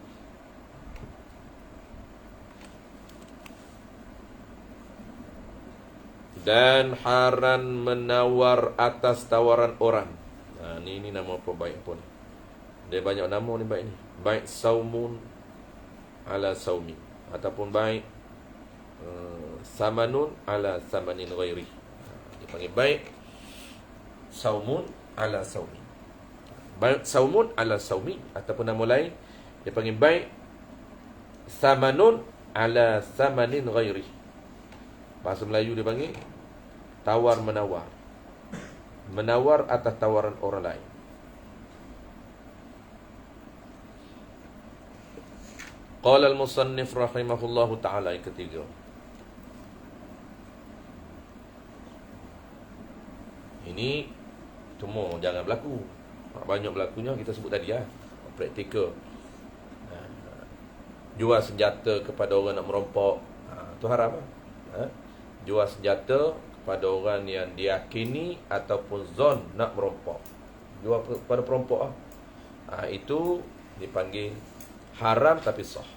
Dan haram menawar atas tawaran orang. Ni nama apa baik pun. Dia banyak nama ni baik ni. Baik saumun ala saumi, ataupun baik samanun ala samanin ghairi. Dia panggil baik saumun ala saumi. Baik saumun ala saumi, ataupun nama lain dia panggil baik samanun ala samanin ghairi. Bahasa Melayu dia panggil tawar menawar. Menawar atas tawaran orang lain. Qala al-musannif rahimahullahu ta'ala, yang ketiga. Ini semua jangan berlaku. Banyak berlakunya kita sebut tadi praktikal. Jual senjata kepada orang nak merompok, tu haram. Jual senjata kepada orang yang diyakini ataupun zon nak merompok. Jual kepada perompok itu dipanggil haram tapi sah.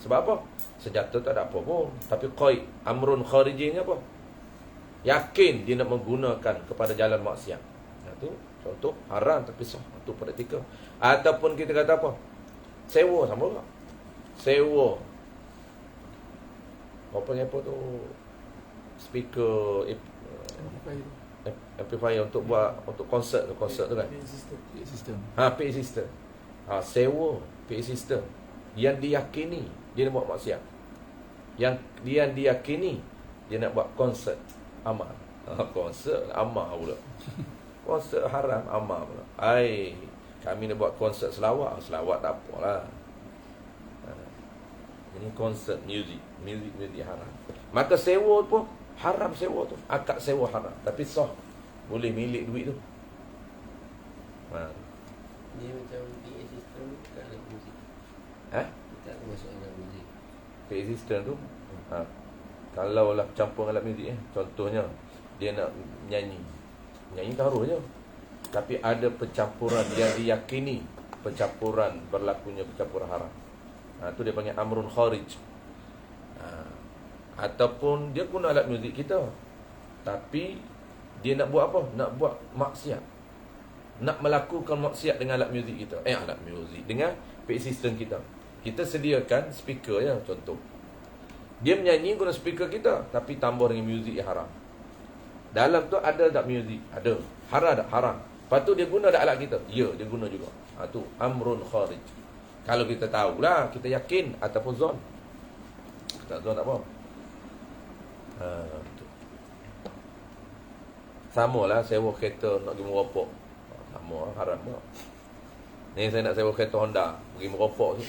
Sebab apa? Senjata tak ada apa pun, tapi qaid amrun khariji ni apa? Yakin dia nak menggunakan kepada jalan maksiat. Itu contoh haram tapi sah. Itu praktikal. Ataupun kita kata apa? Sewa sama juga. Sewa apa tu? Speaker amplifier untuk buat untuk konsert tu kan. PA system. Sewa PA system yang diyakini dia nak buat maksiat. Yang dia diyakini dia nak buat konsert amal. Konsert amal pula. Konsert haram amal pula. Kami nak buat konsert selawat tak apalah. Ini konsert music haram. Maka sewa pun haram, sewa tu. Akad sewa haram, tapi sah. Boleh milik duit tu. Dia macam PA system kat alat muzik. Tak masuk alat muzik. PA system tu kalau lah campur alat muzik contohnya dia nak nyanyi tak harus je, tapi ada pencampuran yang diyakini berlakunya pencampuran haram. Tu dia panggil amrun kharij. Ataupun dia guna alat muzik kita, tapi dia nak buat apa? Nak buat maksiat. Nak melakukan maksiat dengan alat muzik kita. Alat muzik dengan PA system kita. Kita sediakan speaker contoh. Dia menyanyi guna speaker kita, tapi tambah dengan muzik yang haram. Dalam tu ada tak muzik? Ada. Haram tak? Haram. Lepas tu dia guna tak alat kita? Ya, dia guna juga. Tu amrun kharij. Kalau kita tahulah, kita yakin ataupun zon. Tak zon tak apa. Sama lah sewa kereta nak pergi merokok. Sama haram tak? Ni saya nak sewa kereta Honda pergi merokok tu.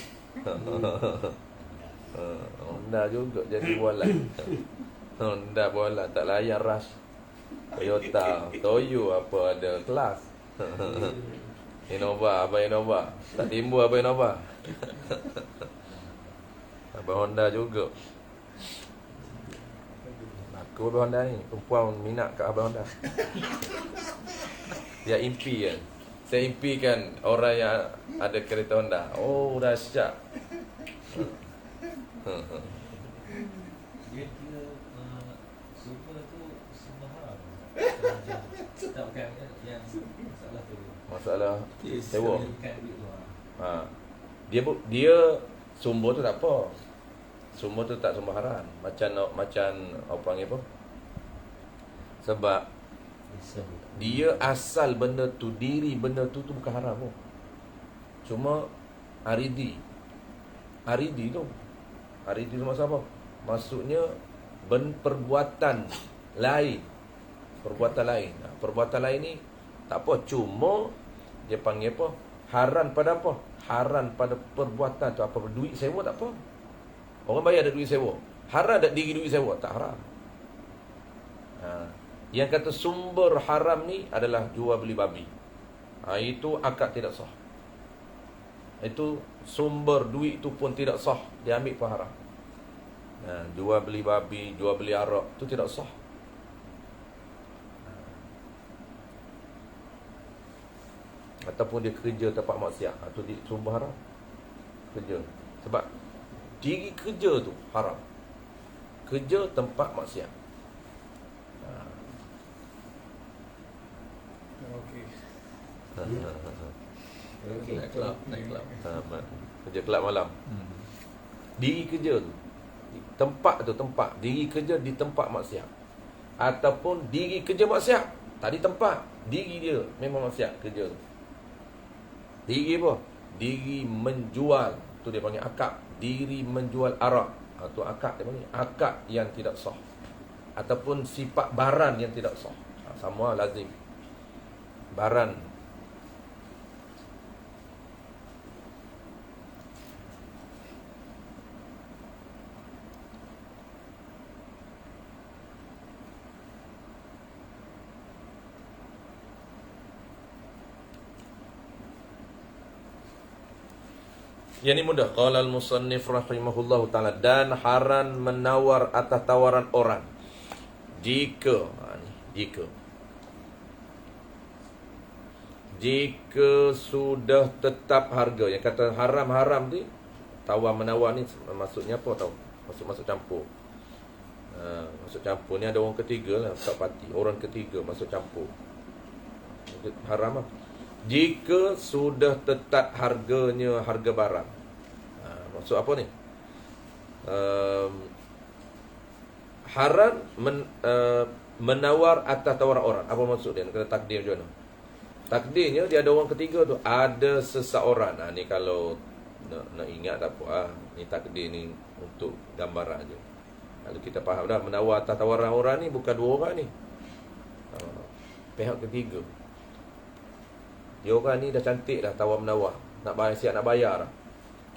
Honda juga jadi bualan. Honda bualan tak layan rush. Toyota, Toyo apa ada kelas. Innova, Abang Innova. Tak timbul Abang Innova. Abang Honda juga. Aku Abang Honda ni, perempuan minat kat Abang Honda. Dia impi kan. Saya impikan orang yang ada kereta Honda. Oh, dahsyat. Dia kira super tu semua haram. Tak bukan yang salah tu. Masalah sewa. Ikat duit tu. Ha. Dia sumber tu tak apa. Sumber tu tak sumber haram. Macam apa panggil apa? Sebab Isam. dia asal benda tu, diri benda tu bukan haram pun. Cuma aridi tu maksud apa? Maksudnya perbuatan lain. Perbuatan lain ni tak apa, cuma dia panggil apa? Haram pada apa? Haram pada perbuatan tu. Apa duit sewa tak apa. Orang bayar ada duit sewa. Haram tak diri duit sewa? Tak haram. Yang kata sumber haram ni adalah jual beli babi. Itu akad tidak sah. Itu sumber duit tu pun tidak sah. Dia ambil pun haram. Jual beli babi, jual beli arak tu tidak sah. Ataupun dia kerja tempat maksiat, tu sumber haram. Kerja. Sebab diri kerja tu haram. Kerja tempat maksiat. Okey. Okey. Naik kelab. Kerja kelab malam. Diri kerja tu, tempat diri kerja di tempat maksiat. Ataupun diri kerja maksiat, tak di tempat, diri dia memang maksiat kerja tu. Diri apa? Diri menjual, tu dia panggil akad. Diri menjual arak, tu akad dia panggil. Akad yang tidak sah. Ataupun sifat baran yang tidak sah. Sama lazim. Baran. Yang ini mudah. Qala al-musannif rahimahullahu ta'ala. Dan haram menawar atas tawaran orang. Jika sudah tetap harga. Yang kata haram ni, tawar menawar ni maksudnya apa tahu? Masuk campur. Masuk campur ni ada orang ketiga lah, tak parti. Orang ketiga masuk campur. Haram lah. Jika sudah tetap harganya harga barang. Maksud apa ni? Haram menawar atas tawaran orang. Apa maksud dia? Kena takdir macam mana? Takdirnya dia ada orang ketiga tu. Ada seseorang. Ni kalau nak ingat tak apa. Ni takdir ni untuk gambaran je. Kalau kita faham dah, menawar atas tawaran orang ni bukan dua orang ni. Pihak ketiga. Dia orang ni dah cantik dah tawar-menawar. Nak bayar, siap nak bayar dah.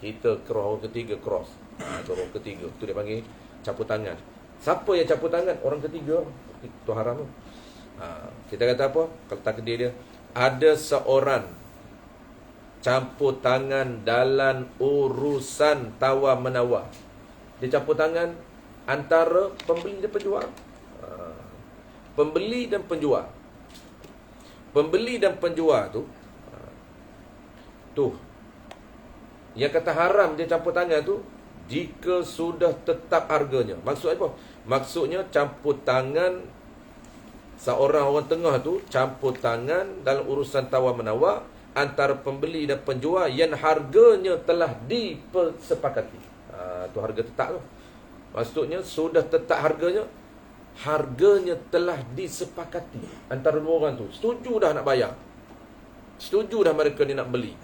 Kita cross, orang ketiga cross. Itu orang ketiga. Tu dia panggil capur tangan. Siapa yang capur tangan? Orang ketiga. Itu haram tu. Kita kata apa? Kalau takdir dia, ada seorang campur tangan dalam urusan tawar-menawar. Dia campur tangan antara pembeli dan penjual. Pembeli dan penjual. Pembeli dan penjual tu yang kata haram dia campur tangan tu jika sudah tetap harganya. Maksud apa? Maksudnya campur tangan seorang orang tengah tu, campur tangan dalam urusan tawar-menawar antara pembeli dan penjual yang harganya telah disepakati. Tu harga tetap tu. Maksudnya sudah tetap harganya telah disepakati antara dua orang tu. Setuju dah nak bayar. Setuju dah mereka ni nak beli.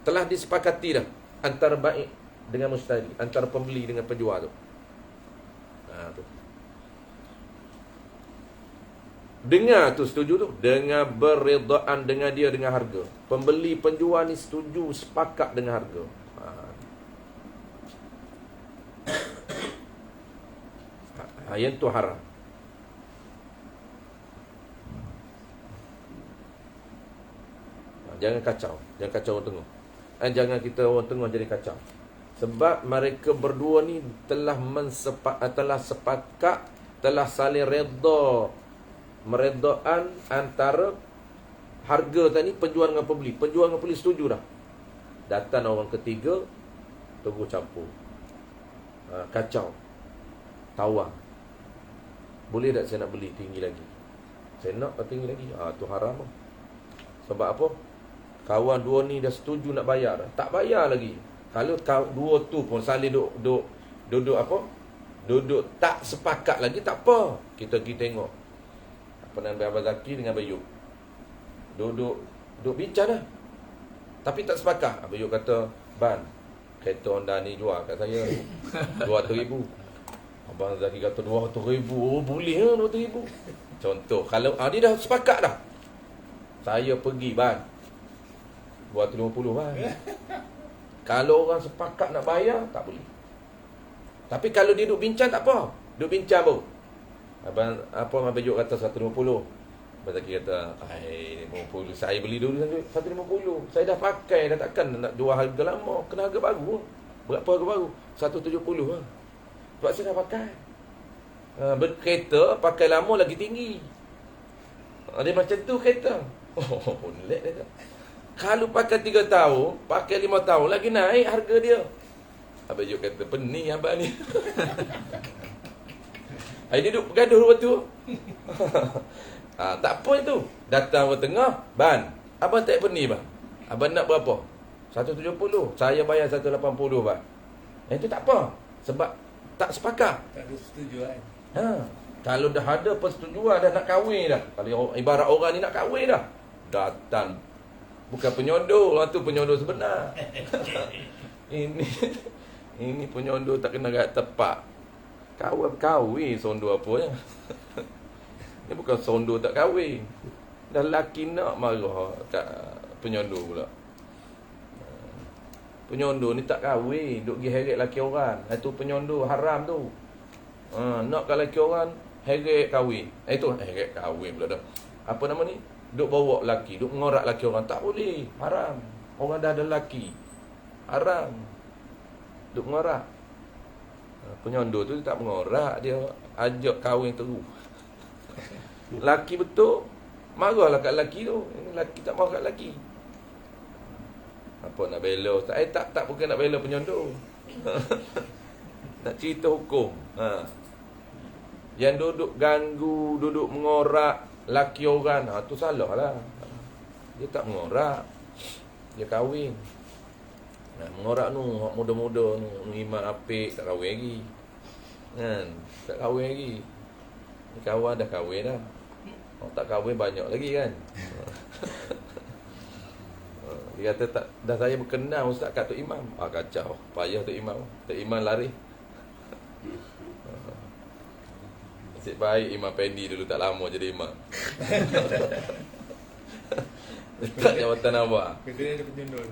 Telah disepakati dah antara baik dengan mustari, antara pembeli dengan penjual tu. Tu. Dengar tu setuju tu. Dengan beredaan dengan dia dengan harga. Pembeli penjual ni setuju, sepakat dengan harga. Yang tu haram. Jangan kacau. Jangan kacau orang tengah. Jangan kita orang tengah jadi kacau. Sebab mereka berdua ni telah sepakat, telah saling redha, meredaan antara harga tadi penjual dengan pembeli. Penjual dengan pembeli setuju dah. Datang orang ketiga, tunggu campur. Kacau. Tawar. Boleh tak saya nak beli tinggi lagi? Saya nak tinggi lagi. Tu haram. Sebab apa? Kawan dua ni dah setuju nak bayar dah. Tak bayar lagi. Kalau dua tu pun saling duduk apa? Duduk tak sepakat lagi, tak apa. Kita pergi tengok. Apa nama Abang Zaki dengan Abang Yub. Duduk bincang dah. Tapi tak sepakat. Abang Yub kata, Ban, kereta Honda ni jual kat saya 200,000. Abang Zaki kata 200,000. Oh, boleh lah 200,000. Contoh, kalau dia dah sepakat dah. Saya pergi, Ban, 250, Ban. Kalau orang sepakat nak bayar, tak boleh. Tapi kalau dia duduk bincang, tak apa. Duduk bincang pun. Abang Yuk kata 150. Abang Zaki kata, 50. Saya beli dulu 150. Saya dah pakai, dah takkan nak jual harga lama. Kena harga baru. Berapa harga baru? 170 lah. Sebab saya dah pakai. Berkereta, pakai lama lagi tinggi. Dia macam tu kereta. Oh, lek dia. Kalau pakai 3 tahun, pakai 5 tahun, lagi naik harga dia. Abang Yuk kata, pening abang ni. Dia duduk bergaduh waktu tu. Tak apa itu. Datang orang tengah, Ban, abang tak pening, Bang. Abang nak berapa? 170. Saya bayar 180, Bang. Itu tak apa. Sebab tak sepakat. Tak ada setujuan. Kalau dah ada persetujuan, dah nak kahwin dah. Kalau ibarat orang ni nak kahwin dah. Datang. Bukan penyondor. Orang tu penyondor sebenar. Ini penyondor tak kena kat tepat. Kahwin sondor apa ya? Ini bukan sondor tak kahwin. Dah lelaki nak marah kat penyondor pula. Penyondor ni tak kahwin, duk pergi heret laki orang. Itu penyondor haram tu. Nak kat laki orang, heret kahwin. Itu heret kahwin pula dah. Apa nama ni? Duk bawa laki, duk mengorak laki orang. Tak boleh, haram. Orang dah ada laki. Haram. Duk mengorak. Penyondor tu tak mengorak, dia ajak kahwin terus. Laki betul, marahlah kat laki tu. Ini laki tak marah kat laki. Apa nak bela? Tak bukan nak bela penyondor. Nak cerita hukum. Yang duduk ganggu, duduk mengorak laki orang, tu salah lah. Dia tak mengorak, dia kahwin. Mengorak tu, muda-muda ni, iman apik, tak kahwin lagi. Tak kahwin lagi. Ni kawan dah kahwin dah. Orang tak kahwin banyak lagi kan. Dia kata, dah saya berkenal Ustaz kat Tok Imam. Kacau, payah Tok Imam. Tok Imam lari. Nasib baik Imam Pendi dulu tak lama jadi imam. Dekat jawatan awak. Kerja dia ada penyondor.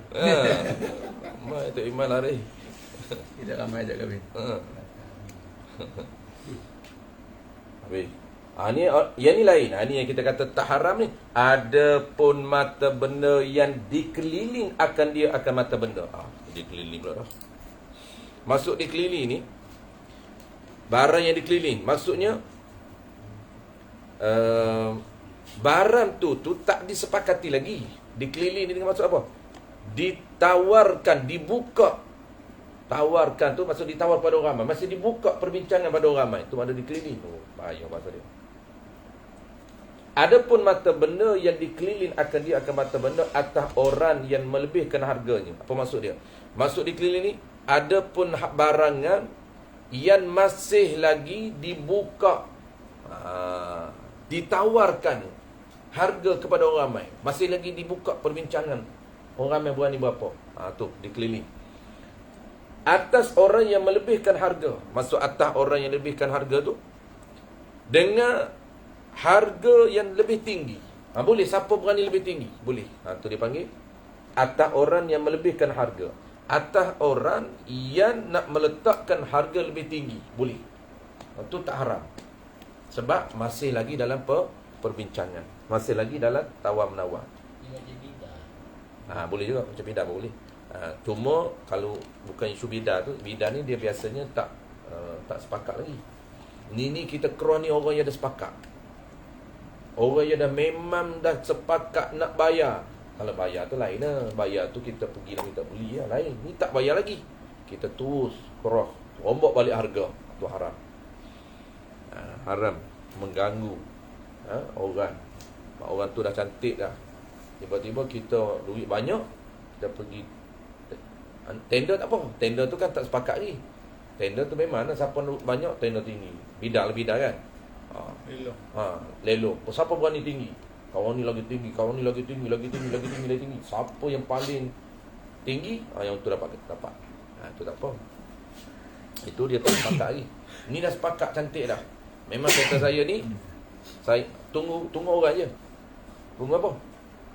Tok Imam lari. Tidak ramai ajak kahwin. Habis. Yang ni lain. Ni yang kita kata tak haram ni. Adapun mata benda yang dikeliling akan dia akan mata benda. Dikeliling pula dah. Masuk dikeliling ni, barang yang dikeliling, maksudnya barang tu tak disepakati lagi. Dikeliling ni dengan maksud apa? Ditawarkan, dibuka. Tawarkan tu maksud ditawar pada orang ramai. Masih dibuka perbincangan pada orang ramai. Tu ada dikeliling. Payah bahasa dia. Adapun mata benda yang dikeliling akan dia akan mata benda atas orang yang melebihkan harganya. Apa maksud dia? Maksud dikeliling ni, adapun barangan yang masih lagi dibuka, ditawarkan harga kepada orang ramai. Masih lagi dibuka perbincangan. Orang ramai berani berapa? Tu dikeliling. Atas orang yang melebihkan harga. Maksud atas orang yang lebihkan harga tu dengan harga yang lebih tinggi. Boleh, siapa berani lebih tinggi? Boleh. Tu dia panggil atas orang yang melebihkan harga. Atas orang yang nak meletakkan harga lebih tinggi. Boleh. Itu tak haram. Sebab masih lagi dalam perbincangan. Masih lagi dalam tawar-menawar. Dia macam bidah. Boleh juga, macam bidah pun boleh. Cuma kalau bukan isu bidah tu, bidah ni dia biasanya tak sepakat lagi. Ni kita kerana ni orang yang dah sepakat. Orang yang dah memang dah sepakat nak bayar. Kalau bayar tu lain lah. Bayar tu kita pergi lah, kita beli lah, lain. Ni tak bayar lagi. Kita terus cross, rombak balik harga. Tu haram. Haram. Mengganggu orang. Orang tu dah cantik dah. Tiba-tiba kita duit banyak, kita pergi tender. Tak apa, tender tu kan tak sepakat lagi. Tender tu memang siapa duit banyak, tender tinggi. Bidak lah bidak kan. Elok. Lelo. Siapa berani tinggi? Kawan ni lagi tinggi, kawan ni lagi tinggi, lagi tinggi, lagi tinggi, lagi tinggi. Siapa yang paling tinggi, yang tu dapat. Itu tak apa. Itu dia tak sepakat lagi. Ni dah sepakat cantik dah. Memang kata saya ni, saya tunggu orang je. Tunggu apa?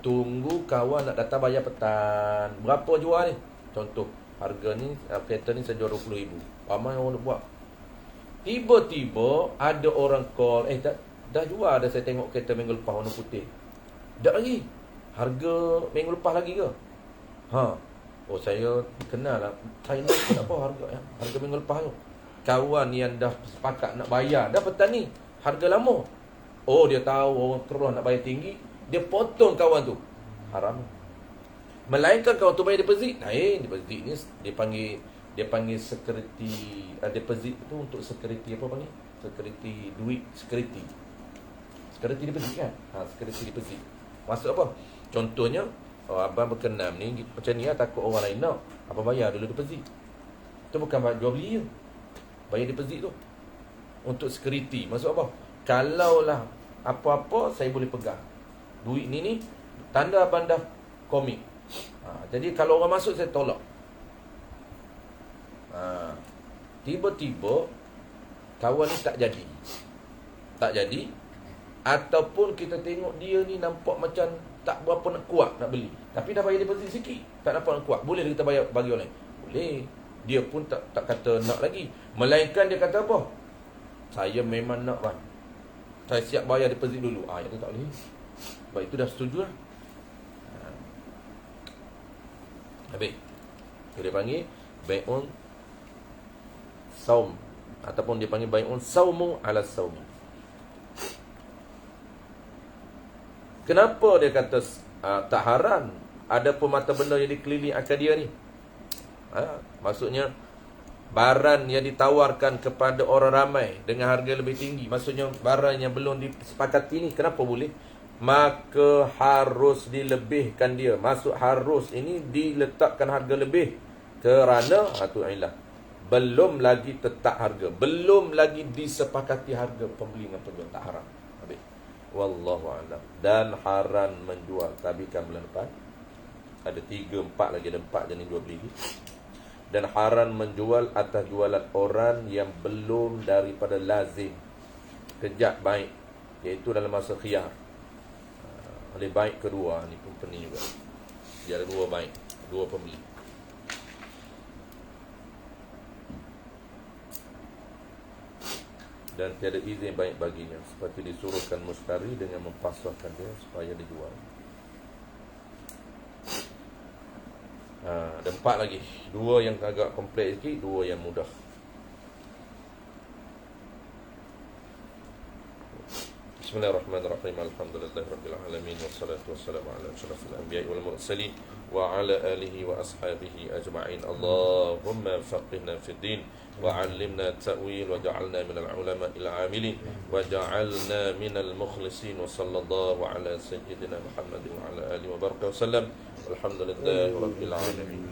Tunggu kawan nak datang bayar petang. Berapa jual ni? Contoh, harga ni kereta ni saya jual RM20,000. Ramai orang nak buat. Tiba-tiba ada orang call, dah jual dah, saya tengok kereta minggu lepas warna putih. Tak lagi. Harga minggu lepas lagi ke? Oh, saya kenal lah. Saya nak apa harga minggu lepas tu. Kawan yang dah sepakat nak bayar dah petang ni, harga lama. Oh, dia tahu orang keroh nak bayar tinggi, dia potong kawan tu. Haram. Melainkan kawan tu bayar deposit. Deposit ni dia panggil security. Deposit tu untuk security apa panggil? Security duit, security deposit kan? Security deposit. Maksud apa? Contohnya, abang berkenam ni macam ni lah, takut orang lain nak. Abang bayar dulu deposit. Itu bukan jual beli je. Bayar deposit tu untuk security. Maksud apa? Kalaulah apa-apa, saya boleh pegang duit ni tanda abang dah komit. Jadi kalau orang masuk, saya tolak. Tiba-tiba kawan ni tak jadi, ataupun kita tengok dia ni nampak macam tak berapa nak kuat nak beli, tapi dah bayar deposit sikit, tak nampak nak kuat, boleh kita bayar bagi orang lain? Boleh. Dia pun tak kata nak lagi. Melainkan dia kata apa? Saya memang nak bang, saya siap bayar deposit dulu. Yang tu tak boleh. Sebab itu dah setuju lah. Habis. Dia panggil bai'un saum, ataupun dia panggil bai'un saumu ala saumi. Kenapa dia kata tak haram? Ada pun mata benda yang dikeliling akan dia ni. Maksudnya barang yang ditawarkan kepada orang ramai dengan harga lebih tinggi. Maksudnya barang yang belum disepakati ni, kenapa boleh? Maka harus dilebihkan dia. Maksud harus ini diletakkan harga lebih, kerana tu ilah belum lagi tetap harga, belum lagi disepakati harga pembeli dengan penjual. Tak haram. Habis. Wallahu a'lam. Dan haram menjual. Tabikan bulan depan ada 3, 4 lagi, ada 4 jenis jual beli. Dan haram menjual atas jualan orang yang belum daripada lazim kejap baik, iaitu dalam masa khiyar. Oleh baik kedua ni pun penting juga. Dia ada 2 baik, 2 pembeli. Dan tiada izin baik baginya, seperti disuruhkan mustari dengan mempasrahkan dia supaya dijual. Ada 4 lagi. 2 yang agak kompleks sikit, 2 yang mudah. Bismillahirrahmanirrahim. Alhamdulillahirabbil alamin, wassalatu wassalamu ala asyrafil anbiya'i wal mursalin wa ala alihi wa ashabihi ajma'in. Allahumma faqihna fid din wa 'allimna ta'wil wa ja'alna minal ulama'il 'amilin wa ja'alna minal mukhlisin. Wa sallallahu ala sayyidina Muhammadin wa ala alihi wa baraka wa sallam. Alhamdulillahirabbil alamin.